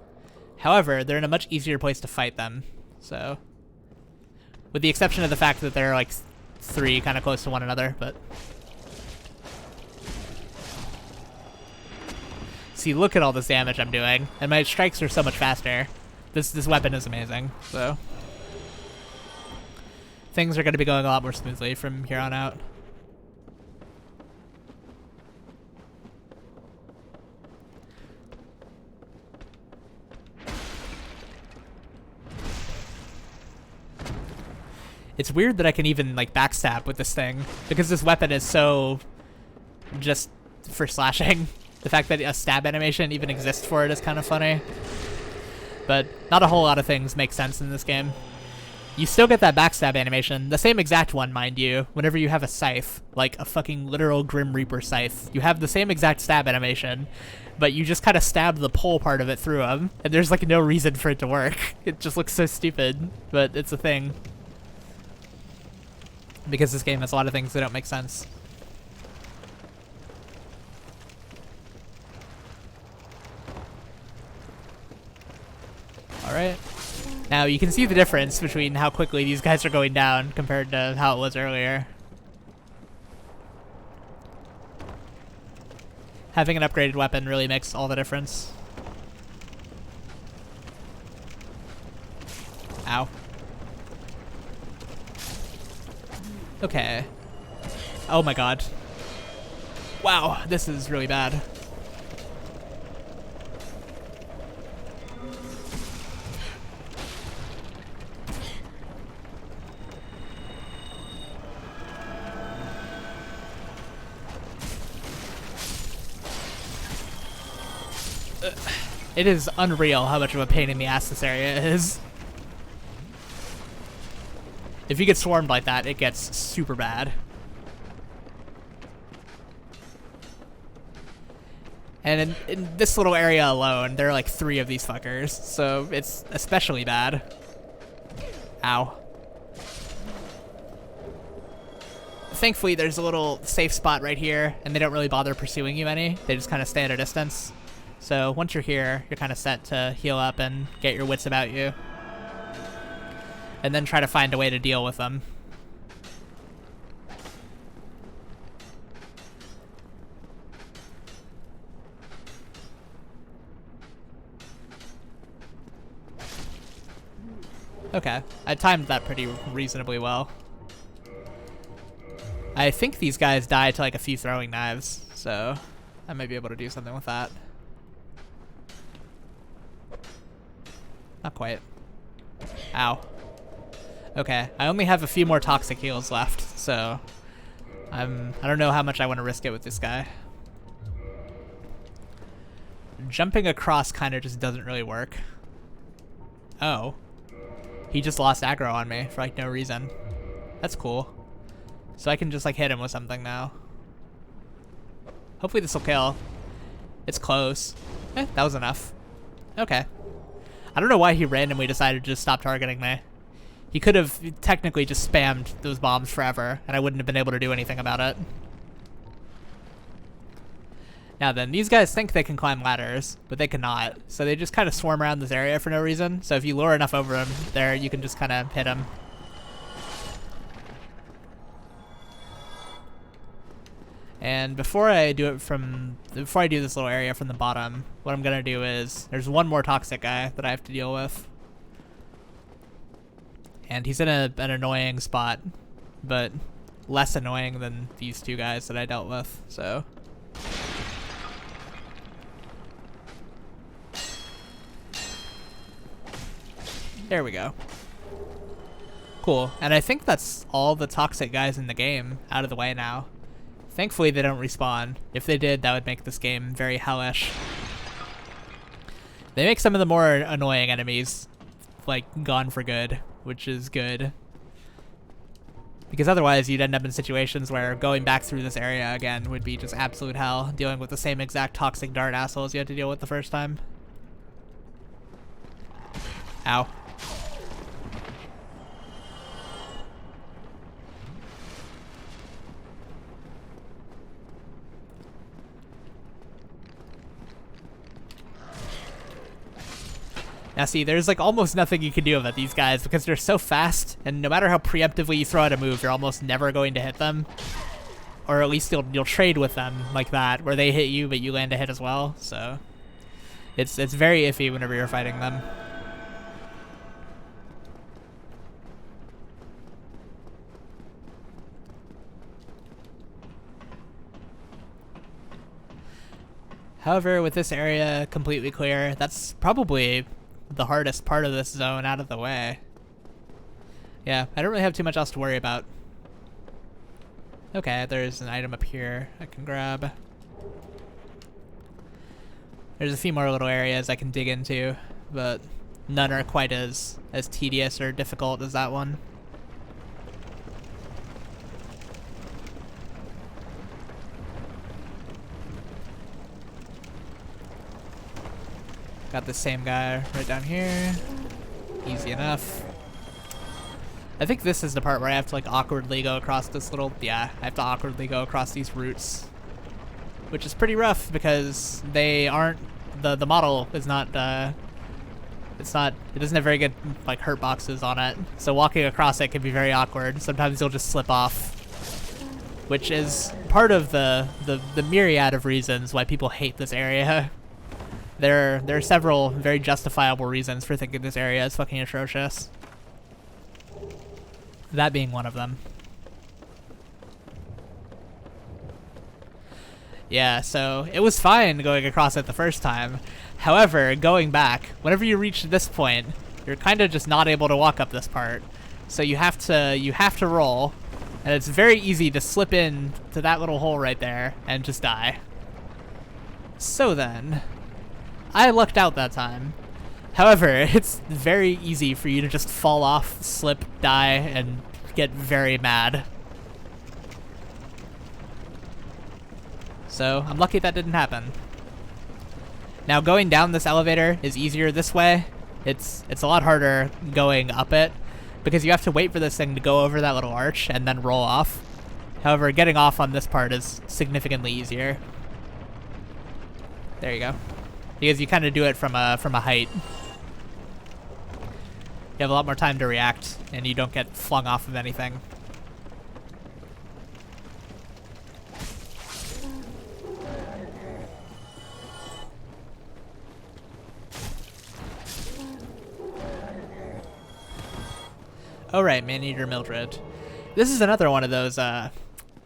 However, they're in a much easier place to fight them. So, with the exception of the fact that they're like 3 kind of close to one another, but see, look at all this damage I'm doing, and my strikes are so much faster. This weapon is amazing. So, things are going to be going a lot more smoothly from here on out. It's weird that I can even, like, backstab with this thing, because this weapon is so just for slashing. The fact that a stab animation even exists for it is kind of funny. But not a whole lot of things make sense in this game. You still get that backstab animation, the same exact one, mind you, whenever you have a scythe, like a fucking literal Grim Reaper scythe. You have the same exact stab animation, but you just kind of stab the pole part of it through them, and there's, like, no reason for it to work. It just looks so stupid, but it's a thing. Because this game has a lot of things that don't make sense. Alright. Now you can see the difference between how quickly these guys are going down compared to how it was earlier. Having an upgraded weapon really makes all the difference. Ow. Okay. Oh my god. Wow, this is really bad. It is unreal how much of a pain in the ass this area is. If you get swarmed like that, it gets super bad. And in this little area alone, there are like 3 of these fuckers, so it's especially bad. Ow. Thankfully, there's a little safe spot right here, and they don't really bother pursuing you any. They just kind of stay at a distance. So once you're here, you're kind of set to heal up and get your wits about you. And then try to find a way to deal with them. Okay, I timed that pretty reasonably well. I think these guys die to like a few throwing knives, so I might be able to do something with that. Not quite. Ow. Okay, I only have a few more toxic heals left, so I don't know how much I want to risk it with this guy. Jumping across kind of just doesn't really work. Oh. He just lost aggro on me for like no reason. That's cool. So I can just like hit him with something now. Hopefully this will kill. It's close. That was enough. Okay. I don't know why he randomly decided to just stop targeting me. He could have technically just spammed those bombs forever, and I wouldn't have been able to do anything about it. Now then, these guys think they can climb ladders, but they cannot. So they just kind of swarm around this area for no reason. So if you lure enough over them there, you can just kind of hit them. And before I do this little area from the bottom, what I'm gonna do is, there's one more toxic guy that I have to deal with. And he's in an annoying spot, but less annoying than these two guys that I dealt with, so. There we go. Cool, and I think that's all the toxic guys in the game out of the way now. Thankfully they don't respawn. If they did, that would make this game very hellish. They make some of the more annoying enemies, like, gone for good, which is good. Because otherwise you'd end up in situations where going back through this area again would be just absolute hell, dealing with the same exact toxic dart assholes you had to deal with the first time. Ow. Now see, there's like almost nothing you can do about these guys because they're so fast, and no matter how preemptively you throw out a move, you're almost never going to hit them. Or at least you'll trade with them like that, where they hit you but you land a hit as well, so it's very iffy whenever you're fighting them. However, with this area completely clear, that's probably the hardest part of this zone out of the way. Yeah, I don't really have too much else to worry about. Okay, there's an item up here I can grab. There's a few more little areas I can dig into, but none are quite as tedious or difficult as that one. Got the same guy right down here. Easy enough. I think this is the part where I have to like awkwardly go across this little, yeah, I have to awkwardly go across these roots. Which is pretty rough because they aren't, the model is not, it doesn't have very good like hurt boxes on it. So walking across it can be very awkward. Sometimes you'll just slip off. Which is part of the myriad of reasons why people hate this area. There are several very justifiable reasons for thinking this area is fucking atrocious. That being one of them. Yeah, so it was fine going across it the first time. However, going back, whenever you reach this point, you're kind of just not able to walk up this part. So you have to roll, and it's very easy to slip in to that little hole right there and just die. So then, I lucked out that time. However, it's very easy for you to just fall off, slip, die, and get very mad. So, I'm lucky that didn't happen. Now, going down this elevator is easier this way. It's a lot harder going up it, because you have to wait for this thing to go over that little arch and then roll off. However, getting off on this part is significantly easier. There you go. Because you kind of do it from a height. You have a lot more time to react, and you don't get flung off of anything. Alright, Maneater Mildred. This is another one of those,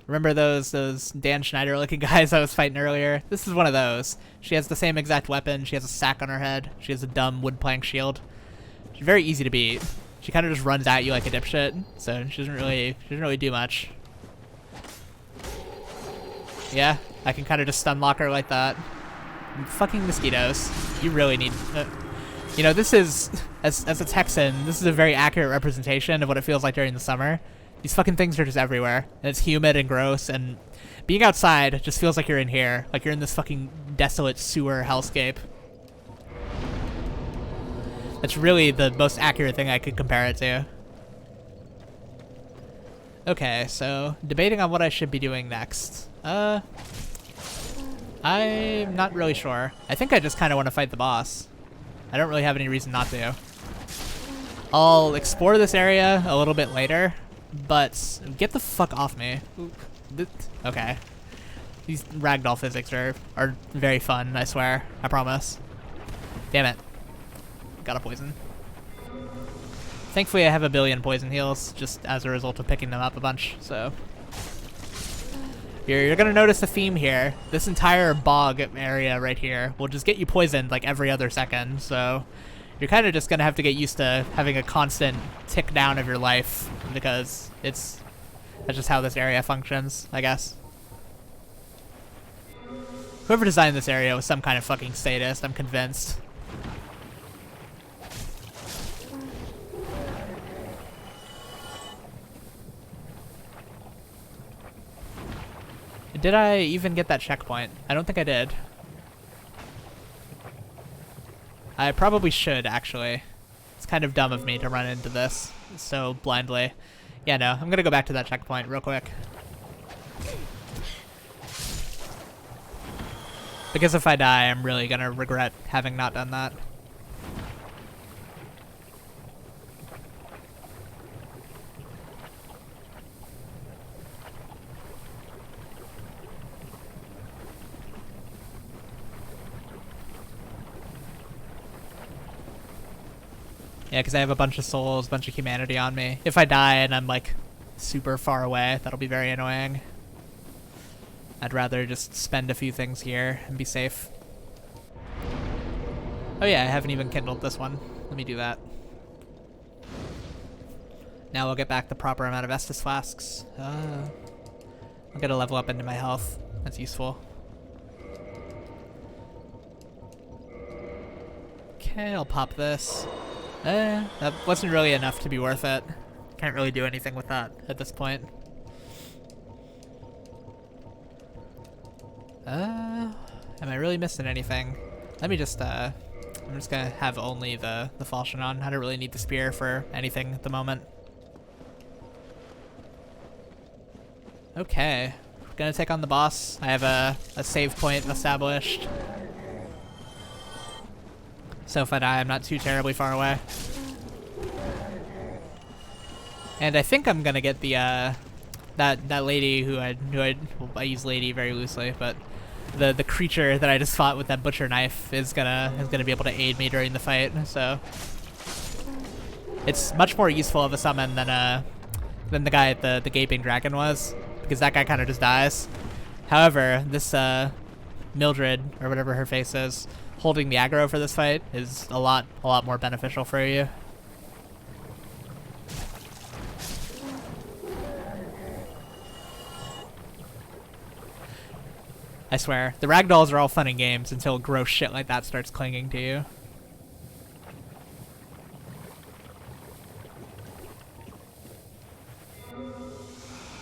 remember those Dan Schneider looking guys I was fighting earlier? This is one of those. She has the same exact weapon. She has a sack on her head. She has a dumb wood plank shield. She's very easy to beat. She kind of just runs at you like a dipshit, so she doesn't really do much. Yeah, I can kind of just stun lock her like that. Fucking mosquitoes. You really need... you know, this is, as a Texan, this is a very accurate representation of what it feels like during the summer. These fucking things are just everywhere, and it's humid and gross, and being outside just feels like you're in here, like you're in this fucking desolate sewer hellscape. It's really the most accurate thing I could compare it to. Okay, so debating on what I should be doing next. I'm not really sure. I think I just kind of want to fight the boss. I don't really have any reason not to. I'll explore this area a little bit later, but get the fuck off me. Okay. These ragdoll physics are very fun, I swear. I promise. Damn it. Got a poison. Thankfully I have a billion poison heals, just as a result of picking them up a bunch, so... You're gonna notice a theme here. This entire bog area right here will just get you poisoned like every other second, so... You're kind of just gonna have to get used to having a constant tick down of your life, because that's just how this area functions, I guess. Whoever designed this area was some kind of fucking sadist, I'm convinced. Did I even get that checkpoint? I don't think I did. I probably should, actually. It's kind of dumb of me to run into this so blindly. Yeah, no, I'm gonna go back to that checkpoint real quick. Because if I die, I'm really gonna regret having not done that. Yeah, because I have a bunch of souls, a bunch of humanity on me. If I die and I'm, like, super far away, that'll be very annoying. I'd rather just spend a few things here and be safe. Oh yeah, I haven't even kindled this one. Let me do that. Now we'll get back the proper amount of Estus flasks. I'll get a level up into my health. That's useful. Okay, I'll pop this. That wasn't really enough to be worth it. Can't really do anything with that at this point. Am I really missing anything? Let me just, I'm just gonna have only the falchion on. I don't really need the spear for anything at the moment. Okay. Gonna take on the boss. I have a save point established. So if I die, I'm not too terribly far away. And I think I'm gonna get the that lady who well, I use lady very loosely, but the creature that I just fought with that butcher knife is gonna be able to aid me during the fight. So it's much more useful of a summon than the guy at the gaping dragon was, because that guy kind of just dies. However, this Mildred or whatever her face is, holding the aggro for this fight is a lot more beneficial for you. I swear, the ragdolls are all fun and games until gross shit like that starts clinging to you.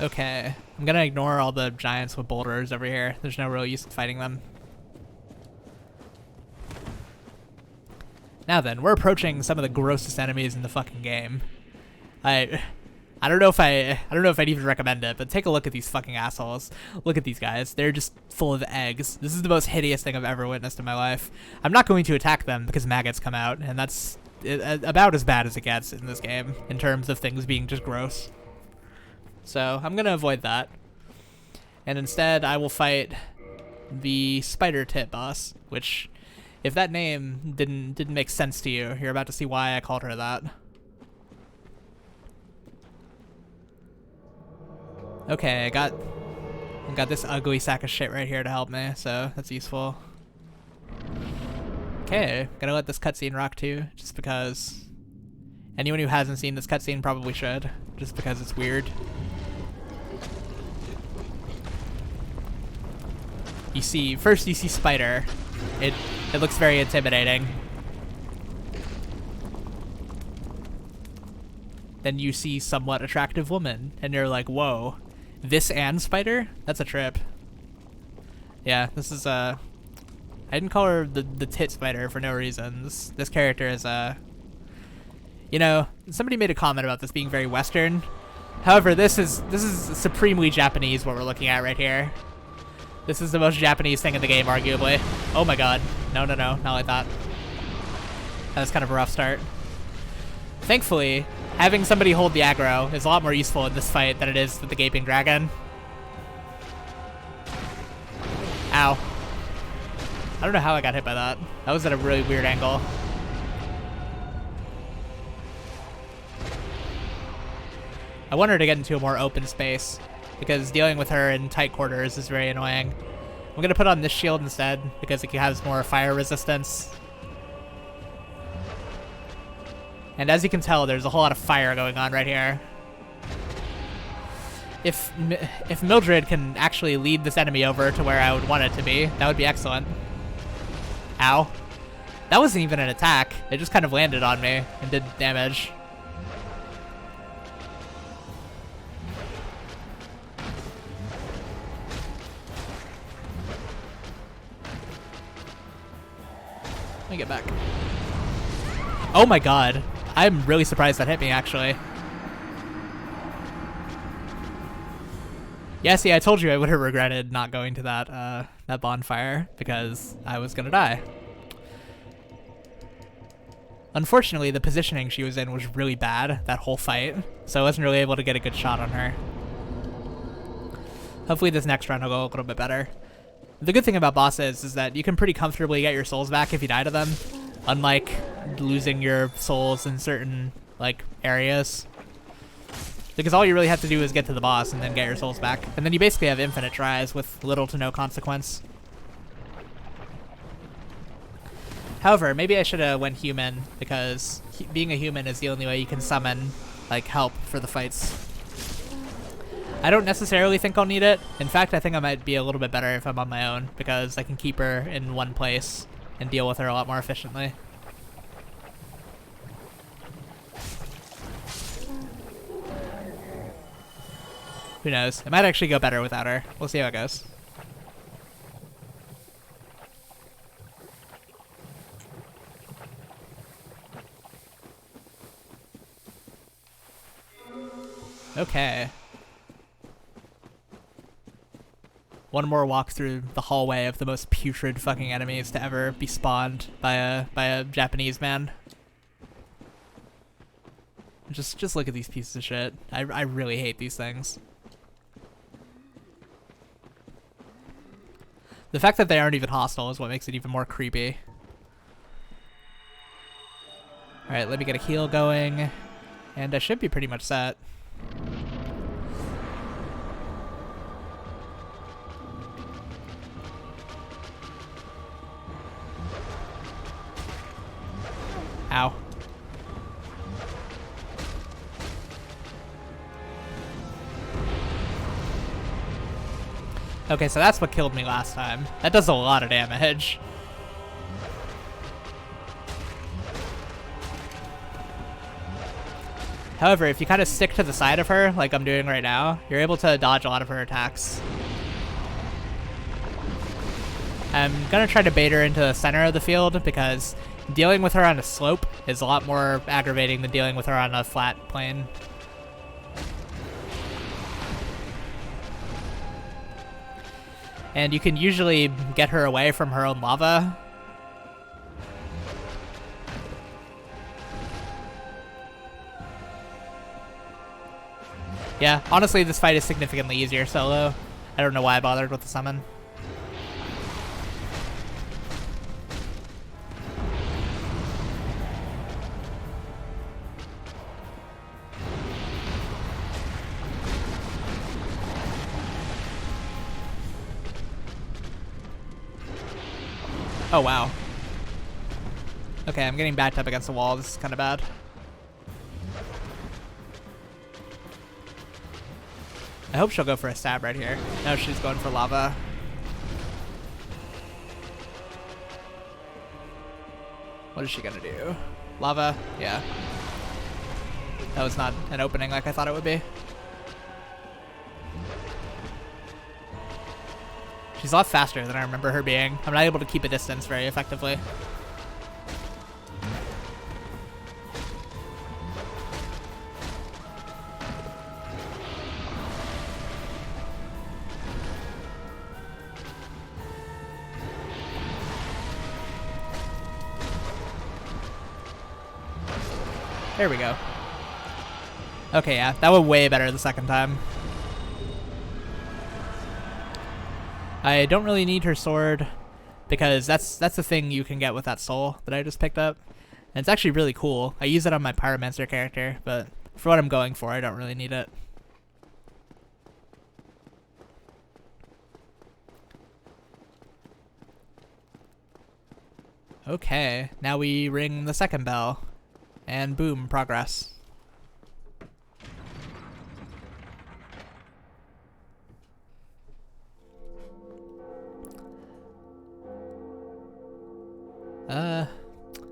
Okay, I'm gonna ignore all the giants with boulders over here. There's no real use in fighting them. Now then, we're approaching some of the grossest enemies in the fucking game. I don't know if I'd even recommend it, but take a look at these fucking assholes. Look at these guys. They're just full of eggs. This is the most hideous thing I've ever witnessed in my life. I'm not going to attack them because maggots come out, and that's about as bad as it gets in this game in terms of things being just gross. So I'm gonna avoid that. And instead, I will fight the spider tit boss, which, if that name didn't make sense to you, you're about to see why I called her that. Okay, I got this ugly sack of shit right here to help me, so that's useful. Okay, gonna let this cutscene rock too, just because anyone who hasn't seen this cutscene probably should, just because it's weird. First you see Spider. It looks very intimidating. Then you see somewhat attractive woman, and you're like, whoa, this and Spider? That's a trip. Yeah, this is I didn't call her the tit spider for no reason. This character is You know, somebody made a comment about this being very Western. However, this is supremely Japanese what we're looking at right here. This is the most Japanese thing in the game, arguably. Oh my god. No, not like that. That was kind of a rough start. Thankfully, having somebody hold the aggro is a lot more useful in this fight than it is with the Gaping Dragon. Ow. I don't know how I got hit by that. That was at a really weird angle. I want her to get into a more open space, because dealing with her in tight quarters is very annoying. I'm going to put on this shield instead, because it has more fire resistance. And as you can tell, there's a whole lot of fire going on right here. If Mildred can actually lead this enemy over to where I would want it to be, that would be excellent. Ow. That wasn't even an attack. It just kind of landed on me and did damage. Let me get back. Oh my god. I'm really surprised that hit me, actually. Yeah, see, I told you I would have regretted not going to that bonfire, because I was gonna die. Unfortunately, the positioning she was in was really bad that whole fight, so I wasn't really able to get a good shot on her. Hopefully this next round will go a little bit better. The good thing about bosses is that you can pretty comfortably get your souls back if you die to them, unlike losing your souls in certain, like, areas. Because all you really have to do is get to the boss and then get your souls back. And then you basically have infinite tries with little to no consequence. However, maybe I should have went human, because being a human is the only way you can summon, like, help for the fights. I don't necessarily think I'll need it. In fact, I think I might be a little bit better if I'm on my own, because I can keep her in one place and deal with her a lot more efficiently. Who knows? It might actually go better without her. We'll see how it goes. Okay. One more walk through the hallway of the most putrid fucking enemies to ever be spawned by a Japanese man. Just look at these pieces of shit. I really hate these things. The fact that they aren't even hostile is what makes it even more creepy. Alright, let me get a heal going. And I should be pretty much set. Ow. Okay, so that's what killed me last time. That does a lot of damage. However, if you kind of stick to the side of her, like I'm doing right now, you're able to dodge a lot of her attacks. I'm gonna try to bait her into the center of the field, because dealing with her on a slope is a lot more aggravating than dealing with her on a flat plane. And you can usually get her away from her own lava. Yeah, honestly, this fight is significantly easier solo. I don't know why I bothered with the summon. Oh, wow. Okay, I'm getting backed up against the wall. This is kind of bad. I hope she'll go for a stab right here. No, she's going for lava. What is she gonna do? Lava? Yeah. That was not an opening like I thought it would be. She's a lot faster than I remember her being. I'm not able to keep a distance very effectively. There we go. Okay, yeah, that went way better the second time. I don't really need her sword because that's the thing you can get with that soul that I just picked up. And it's actually really cool. I use it on my Pyromancer character, but for what I'm going for, I don't really need it. Okay, now we ring the second bell. And boom, progress. I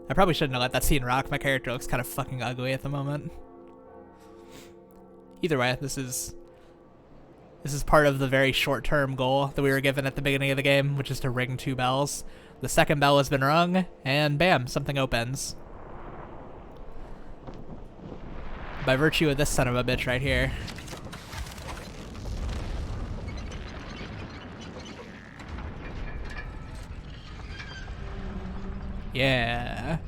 probably shouldn't have let that scene rock. My character looks kind of fucking ugly at the moment. Either way, this is part of the very short-term goal that we were given at the beginning of the game, which is to ring 2 bells. The second bell has been rung, and bam, something opens. By virtue of this son of a bitch right here. Yeah.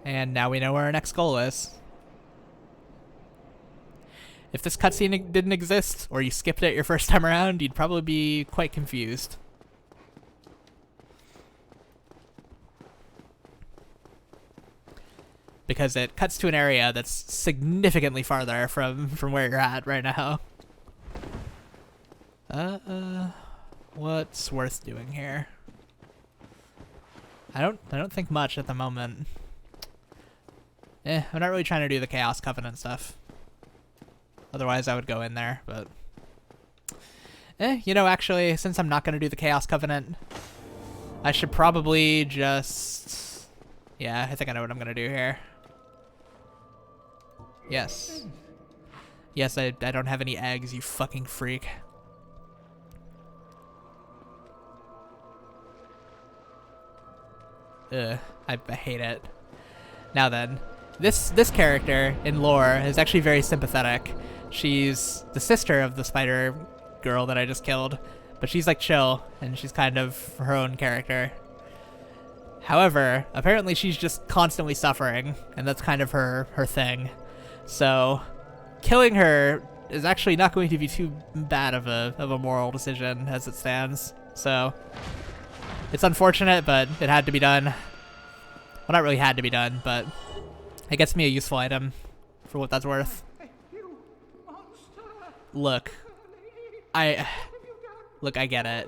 And now we know where our next goal is. If this cutscene didn't exist, or you skipped it your first time around, you'd probably be quite confused. Because it cuts to an area that's significantly farther from where you're at right now. What's worth doing here? I don't think much at the moment. I'm not really trying to do the Chaos Covenant stuff. Otherwise, I would go in there, but... you know, actually, since I'm not going to do the Chaos Covenant, I should probably just... Yeah, I think I know what I'm going to do here. Yes. Yes, I don't have any eggs, you fucking freak. Ugh, I hate it. Now then, this character in lore is actually very sympathetic. She's the sister of the spider girl that I just killed, but she's like chill, and she's kind of her own character. However, apparently she's just constantly suffering, and that's kind of her thing. So, killing her is actually not going to be too bad of a moral decision as it stands. So, it's unfortunate, but it had to be done. Well, not really had to be done, but it gets me a useful item for what that's worth. Look, I get it.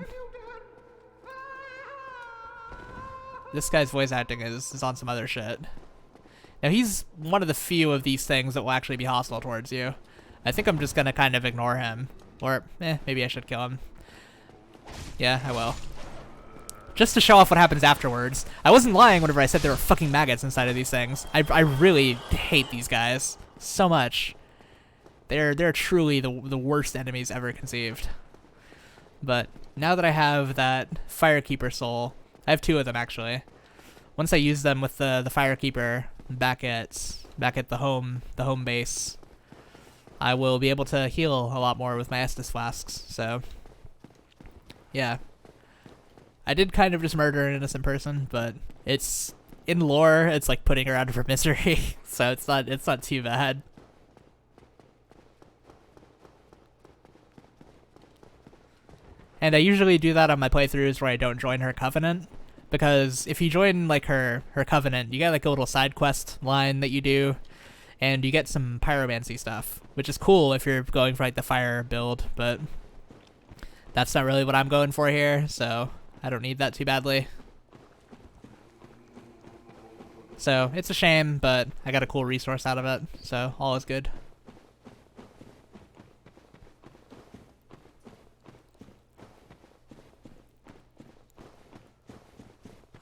This guy's voice acting is on some other shit. Now, he's one of the few of these things that will actually be hostile towards you. I think I'm just gonna kind of ignore him. Or, maybe I should kill him. Yeah, I will. Just to show off what happens afterwards. I wasn't lying whenever I said there were fucking maggots inside of these things. I really hate these guys so much. They're truly the worst enemies ever conceived. But now that I have that Firekeeper soul, I have 2 of them actually. Once I use them with the Firekeeper back at the home base, I will be able to heal a lot more with my Estus flasks. So yeah. I did kind of just murder an innocent person, but it's in lore, it's like putting her out of her misery. So it's not too bad. And I usually do that on my playthroughs where I don't join her covenant, because if you join like her covenant, you get like a little side quest line that you do, and you get some pyromancy stuff, which is cool if you're going for like the fire build, but that's not really what I'm going for here, so I don't need that too badly. So it's a shame, but I got a cool resource out of it, so all is good.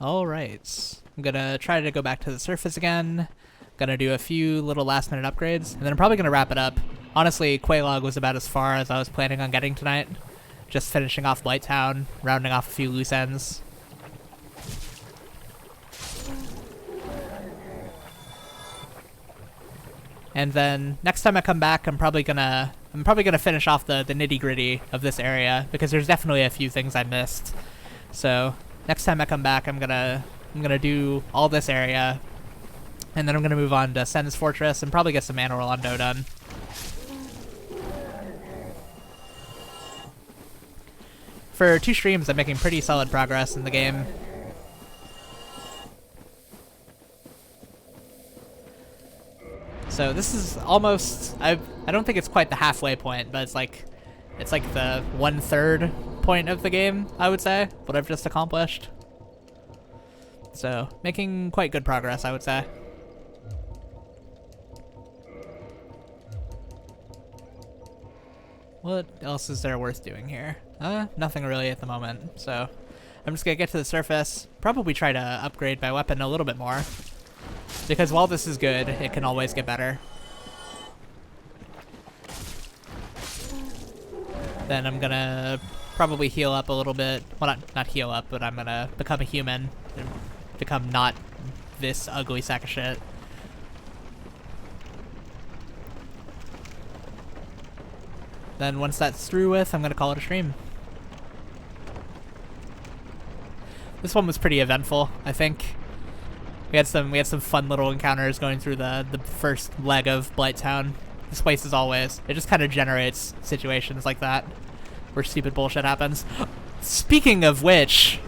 Alright, I'm gonna try to go back to the surface again. Gonna do a few little last minute upgrades, and then I'm probably gonna wrap it up. Honestly, Quelaag was about as far as I was planning on getting tonight. Just finishing off Blighttown, rounding off a few loose ends. And then next time I come back, I'm probably gonna I'm probably gonna finish off the nitty gritty of this area because there's definitely a few things I missed. So next time I come back, I'm gonna do all this area, and then I'm gonna move on to Sen's Fortress and probably get some Mana Rolando done. For 2 streams, I'm making pretty solid progress in the game. So this is almost, I don't think it's quite the halfway point, but it's like the 1/3 point of the game, I would say, what I've just accomplished. So making quite good progress, I would say. What else is there worth doing here? Nothing really at the moment, so I'm just gonna get to the surface, probably try to upgrade my weapon a little bit more. Because while this is good, it can always get better. Then I'm gonna probably heal up a little bit. Well, not heal up, but I'm gonna become a human. And become not this ugly sack of shit. Then once that's through with, I'm gonna call it a stream. This one was pretty eventful, I think. We had some fun little encounters going through the first leg of Blighttown. This place is always, it just kind of generates situations like that where stupid bullshit happens. Speaking of which,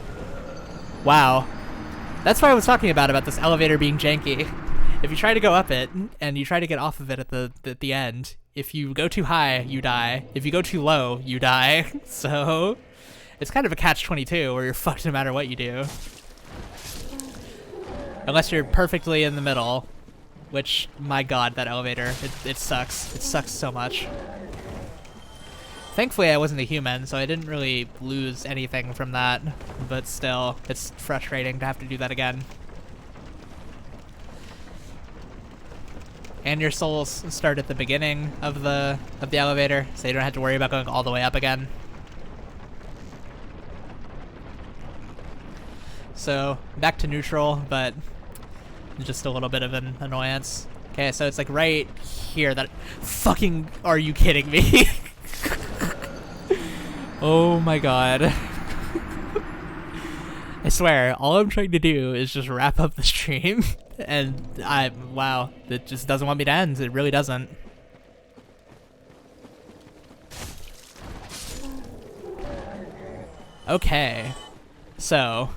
wow, that's what I was talking about this elevator being janky. If you try to go up it and you try to get off of it at the end, if you go too high, you die. If you go too low, you die. So it's kind of a catch-22 where you're fucked no matter what you do. Unless you're perfectly in the middle, which, my god, that elevator, it sucks. It sucks so much. Thankfully, I wasn't a human, so I didn't really lose anything from that, but still, it's frustrating to have to do that again. And your souls start at the beginning of the elevator, so you don't have to worry about going all the way up again. So, back to neutral, but just a little bit of an annoyance. Okay, so it's like right here that... Fucking... Are you kidding me? Oh my god. I swear, all I'm trying to do is just wrap up the stream, and wow, it just doesn't want me to end. It really doesn't. Okay, so...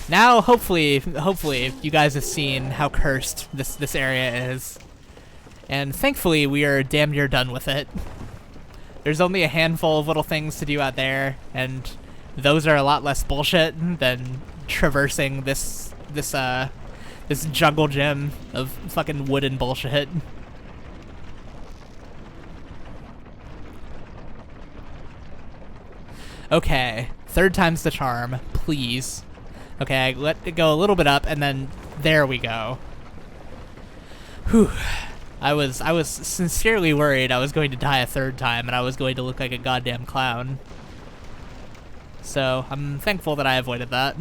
Now, hopefully, you guys have seen how cursed this area is. And thankfully, we are damn near done with it. There's only a handful of little things to do out there, and those are a lot less bullshit than traversing this jungle gym of fucking wooden bullshit. Okay, 3rd time's the charm, please. Okay, I let it go a little bit up, and then there we go. Whew. I was sincerely worried I was going to die a 3rd time, and I was going to look like a goddamn clown. So, I'm thankful that I avoided that.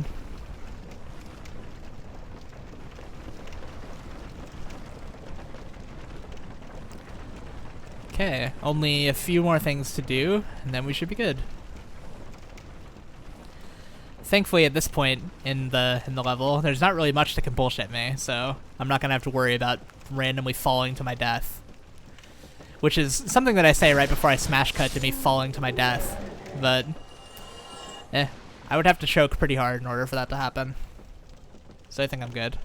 Okay, only a few more things to do, and then we should be good. Thankfully, at this point in the level, there's not really much that can bullshit me, so I'm not gonna have to worry about randomly falling to my death. Which is something that I say right before I smash cut to me falling to my death, but I would have to choke pretty hard in order for that to happen. So I think I'm good.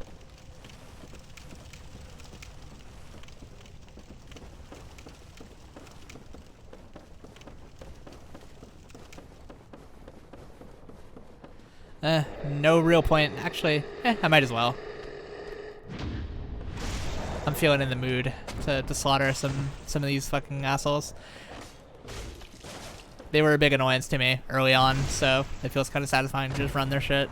No real point. Actually, I might as well. I'm feeling in the mood to slaughter some of these fucking assholes. They were a big annoyance to me early on, so it feels kind of satisfying to just run their shit.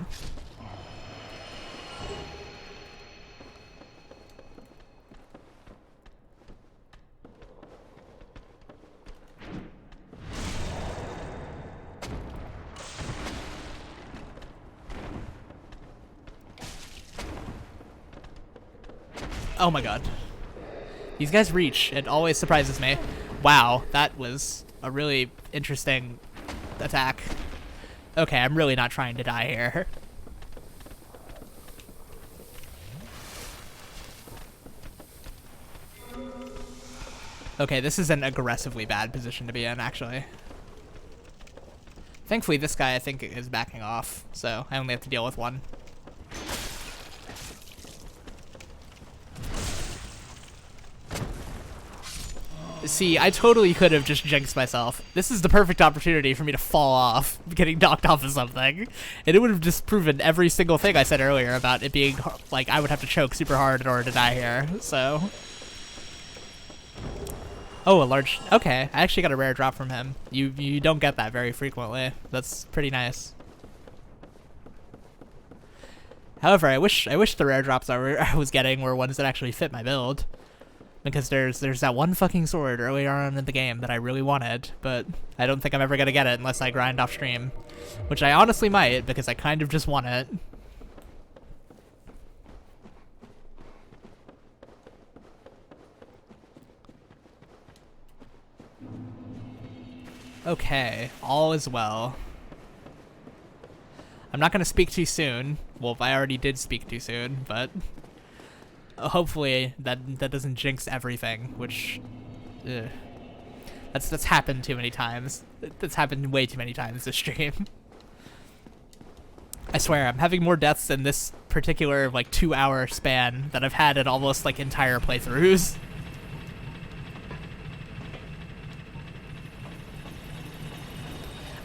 Oh my god. These guys reach. It always surprises me. Wow, that was a really interesting attack. Okay, I'm really not trying to die here. Okay, this is an aggressively bad position to be in, actually. Thankfully, this guy, I think, is backing off, so I only have to deal with one. See, I totally could have just jinxed myself. This is the perfect opportunity for me to fall off, getting knocked off of something. And it would have disproven every single thing I said earlier about it being, like, I would have to choke super hard in order to die here, so... Oh, a large... Okay, I actually got a rare drop from him. You don't get that very frequently. That's pretty nice. However, I wish the rare drops I was getting were ones that actually fit my build. Because there's that one fucking sword earlier on in the game that I really wanted, but I don't think I'm ever gonna get it unless I grind off stream. Which I honestly might, because I kind of just want it. Okay, all is well. I'm not gonna speak too soon. Well, I already did speak too soon, but... hopefully that doesn't jinx everything, which that's happened too many times. That's happened way too many times this stream. I swear, I'm having more deaths in this particular like 2-hour span than I've had in almost like entire playthroughs.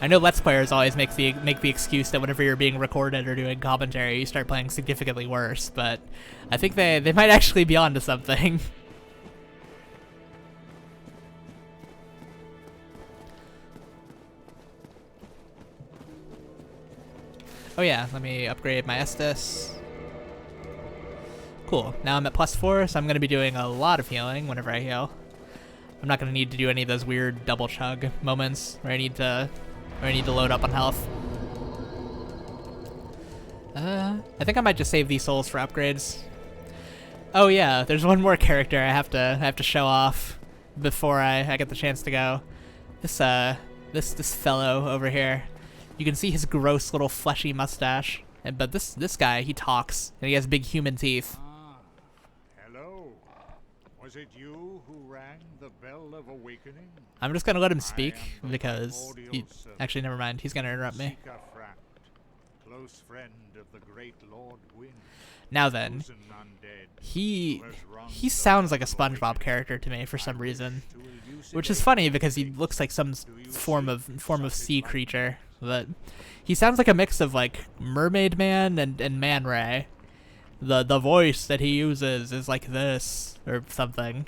I know Let's Players always make the excuse that whenever you're being recorded or doing commentary, you start playing significantly worse, but I think they might actually be onto something. Oh yeah, let me upgrade my Estus. Cool, now I'm at +4, so I'm going to be doing a lot of healing whenever I heal. I'm not going to need to do any of those weird double chug moments where I need to load up on health. I think I might just save these souls for upgrades. Oh yeah, there's one more character I have to show off before I get the chance to go. This fellow over here. You can see his gross little fleshy mustache. But this guy, he talks and he has big human teeth. Hello. Was it you who rang the bell of awakening? I'm just gonna let him speak because actually never mind, he's gonna interrupt me. Close friend of the great Lord Wind. Now then, he sounds like a SpongeBob character to me for some reason, which is funny because he looks like some form of sea creature, but he sounds like a mix of like Mermaid Man and Man Ray. The voice that he uses is like this or something.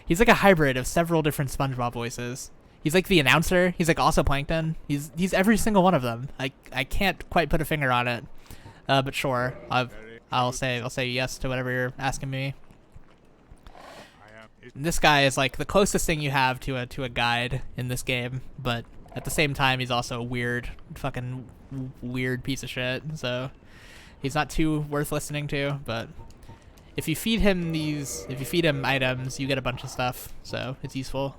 He's like a hybrid of several different SpongeBob voices. He's like the announcer. He's like also Plankton. He's every single one of them. I can't quite put a finger on it, but sure. I'll say yes to whatever you're asking me. This guy is like the closest thing you have to a guide in this game, but at the same time he's also a weird piece of shit. So he's not too worth listening to, but if you feed him items, you get a bunch of stuff, so it's useful.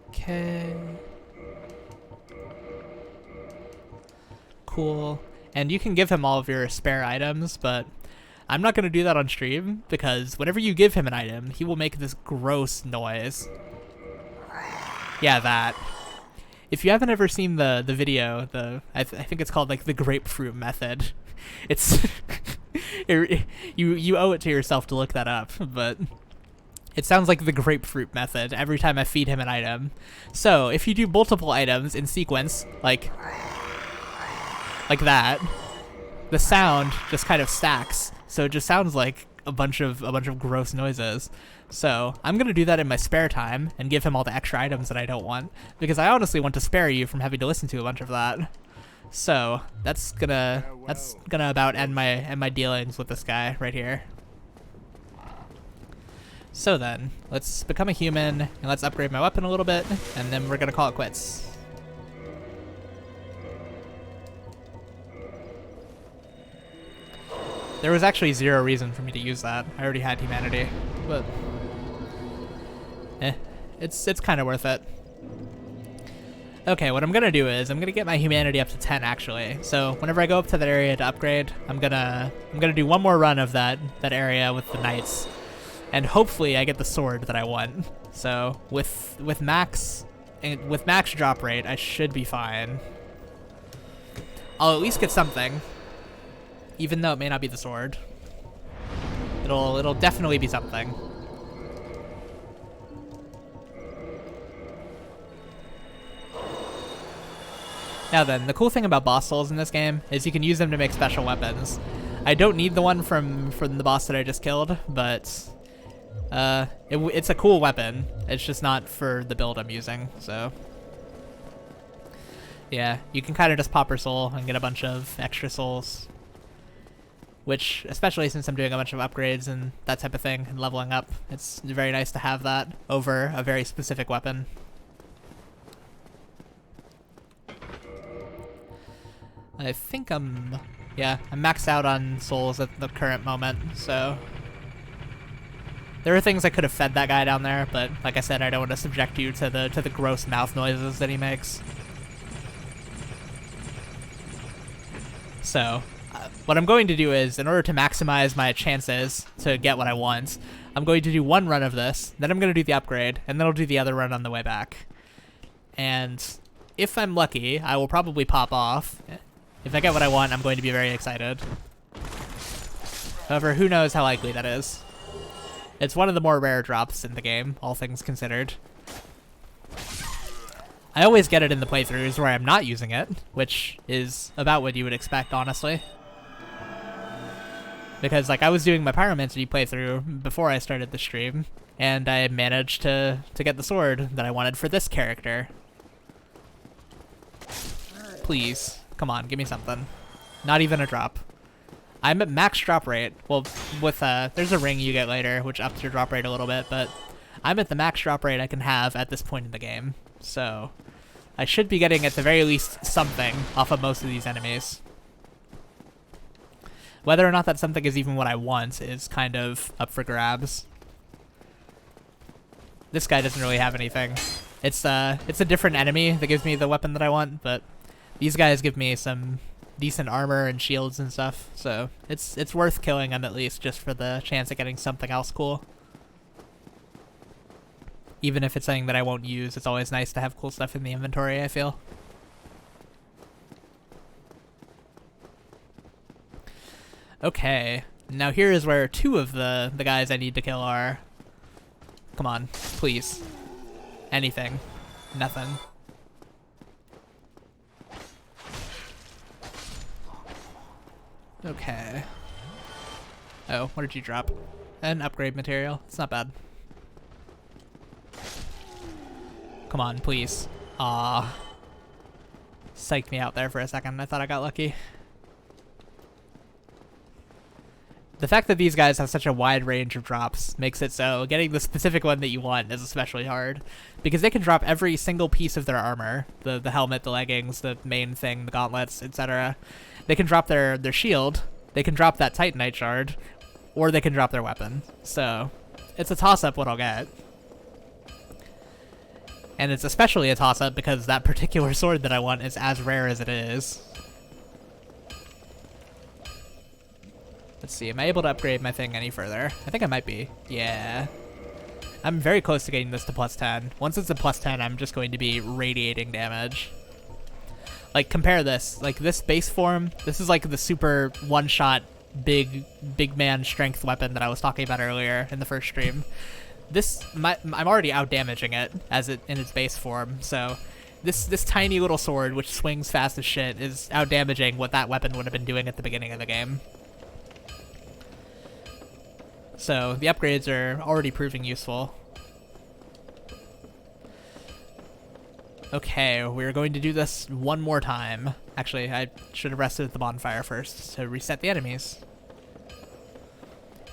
Okay. Cool. And you can give him all of your spare items, but I'm not going to do that on stream because whenever you give him an item, he will make this gross noise. Yeah, that. If you haven't ever seen the video, I think it's called like the Grapefruit Method. It's you owe it to yourself to look that up, but it sounds like the Grapefruit Method every time I feed him an item. So if you do multiple items in sequence, like that, the sound just kind of stacks. So it just sounds like a bunch of gross noises. So I'm gonna do that in my spare time and give him all the extra items that I don't want, because I honestly want to spare you from having to listen to a bunch of that. So that's gonna about end my dealings with this guy right here. So then, let's become a human and let's upgrade my weapon a little bit, and then we're gonna call it quits. There was actually zero reason for me to use that. I already had humanity. but it's kind of worth it. Okay, what I'm gonna do is I'm gonna get my humanity up to 10 actually. So whenever I go up to that area to upgrade, I'm gonna do one more run of that area with the knights, and hopefully I get the sword that I want. So with max drop rate, I should be fine. I'll at least get something, even though it may not be the sword. It'll definitely be something. Now then, the cool thing about boss souls in this game is you can use them to make special weapons. I don't need the one from the boss that I just killed, but it's a cool weapon. It's just not for the build I'm using, so yeah, you can kind of just pop her soul and get a bunch of extra souls, which, especially since I'm doing a bunch of upgrades and that type of thing and leveling up, it's very nice to have that over a very specific weapon. I think I'm maxed out on souls at the current moment, so there are things I could have fed that guy down there, but like I said, I don't want to subject you to the gross mouth noises that he makes. So what I'm going to do is, in order to maximize my chances to get what I want, I'm going to do one run of this, then I'm going to do the upgrade, and then I'll do the other run on the way back. And if I'm lucky, I will probably pop off. If I get what I want, I'm going to be very excited. However, who knows how likely that is. It's one of the more rare drops in the game, all things considered. I always get it in the playthroughs where I'm not using it, which is about what you would expect, honestly. Because, like, I was doing my Pyromancy playthrough before I started the stream, and I managed to get the sword that I wanted for this character. Please. Come on, give me something. Not even a drop. I'm at max drop rate. Well, with there's a ring you get later, which ups your drop rate a little bit, but I'm at the max drop rate I can have at this point in the game. So I should be getting at the very least something off of most of these enemies. Whether or not that something is even what I want is kind of up for grabs. This guy doesn't really have anything. It's a different enemy that gives me the weapon that I want, but these guys give me some decent armor and shields and stuff, so it's worth killing them at least just for the chance of getting something else cool. Even if it's something that I won't use, it's always nice to have cool stuff in the inventory, I feel. Okay, now here is where two of the guys I need to kill are. Come on, please. Anything. Nothing. Okay. Oh, what did you drop? An upgrade material. It's not bad. Come on, please. Aw. Psyched me out there for a second. I thought I got lucky. The fact that these guys have such a wide range of drops makes it so getting the specific one that you want is especially hard, because they can drop every single piece of their armor, the helmet, the leggings, the main thing, the gauntlets, etc. They can drop their shield, they can drop that Titanite shard, or they can drop their weapon. So it's a toss-up what I'll get. And it's especially a toss-up because that particular sword that I want is as rare as it is. Let's see, am I able to upgrade my thing any further? I think I might be. Yeah. I'm very close to getting this to plus 10. Once it's a plus 10, I'm just going to be radiating damage. Like, compare this. Like, this base form, this is like the super one-shot big man strength weapon that I was talking about earlier in the first stream. I'm already out-damaging it in its base form, so this tiny little sword, which swings fast as shit, is out-damaging what that weapon would have been doing at the beginning of the game. So the upgrades are already proving useful. Okay, we're going to do this one more time. Actually, I should have rested at the bonfire first to reset the enemies.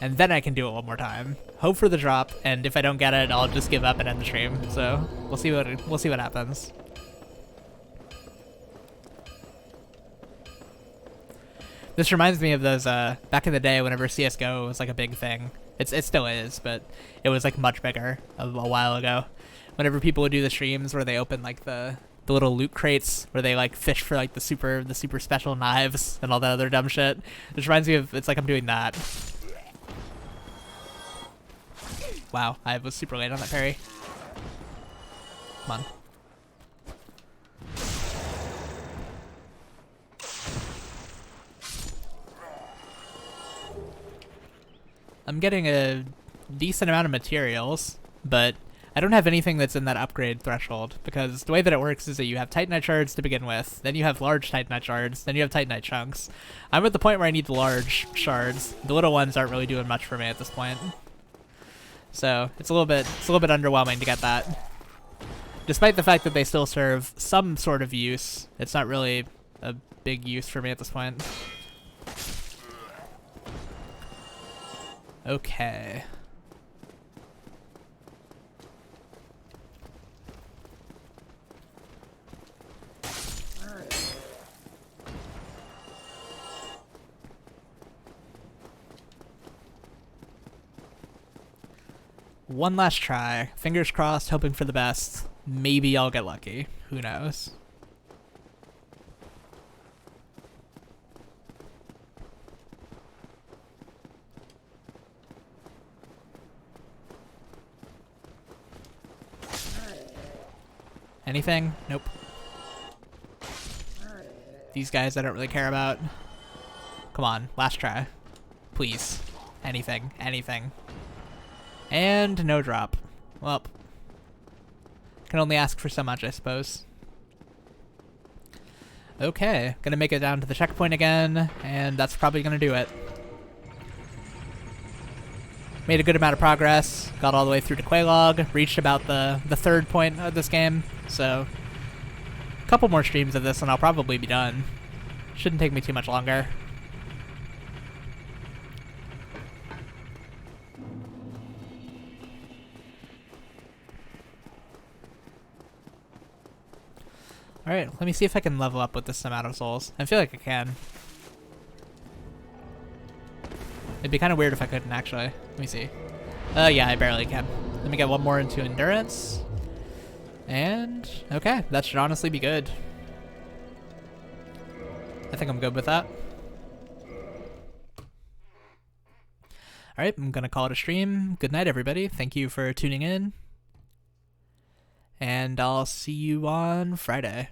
And then I can do it one more time. Hope for the drop, and if I don't get it, I'll just give up and end the stream. So we'll see what happens. This reminds me of those back in the day whenever CS:GO was like a big thing, It still is, but it was like much bigger a while ago. Whenever people would do the streams where they open like the little loot crates where they like fish for like the super special knives and all that other dumb shit. Which reminds me of, it's like I'm doing that. Wow, I was super late on that parry. Come on. I'm getting a decent amount of materials, but I don't have anything that's in that upgrade threshold, because the way that it works is that you have Titanite shards to begin with, then you have large Titanite shards, then you have Titanite chunks. I'm at the point where I need the large shards. The little ones aren't really doing much for me at this point. So it's a little bit underwhelming to get that. Despite the fact that they still serve some sort of use, it's not really a big use for me at this point. Okay. One last try. Fingers crossed, hoping for the best. Maybe I'll get lucky. Who knows? Anything? Nope. These guys I don't really care about. Come on, last try. Please. Anything. Anything. And no drop. Well, can only ask for so much, I suppose. Okay, gonna make it down to the checkpoint again, and that's probably gonna do it. Made a good amount of progress, got all the way through to Quelaag, reached about the third point of this game, so a couple more streams of this and I'll probably be done. Shouldn't take me too much longer. Alright, let me see if I can level up with this amount of souls. I feel like I can. It'd be kind of weird if I couldn't, actually. Let me see. Yeah, I barely can. Let me get one more into endurance. And, okay, that should honestly be good. I think I'm good with that. Alright, I'm gonna call it a stream. Good night, everybody. Thank you for tuning in. And I'll see you on Friday.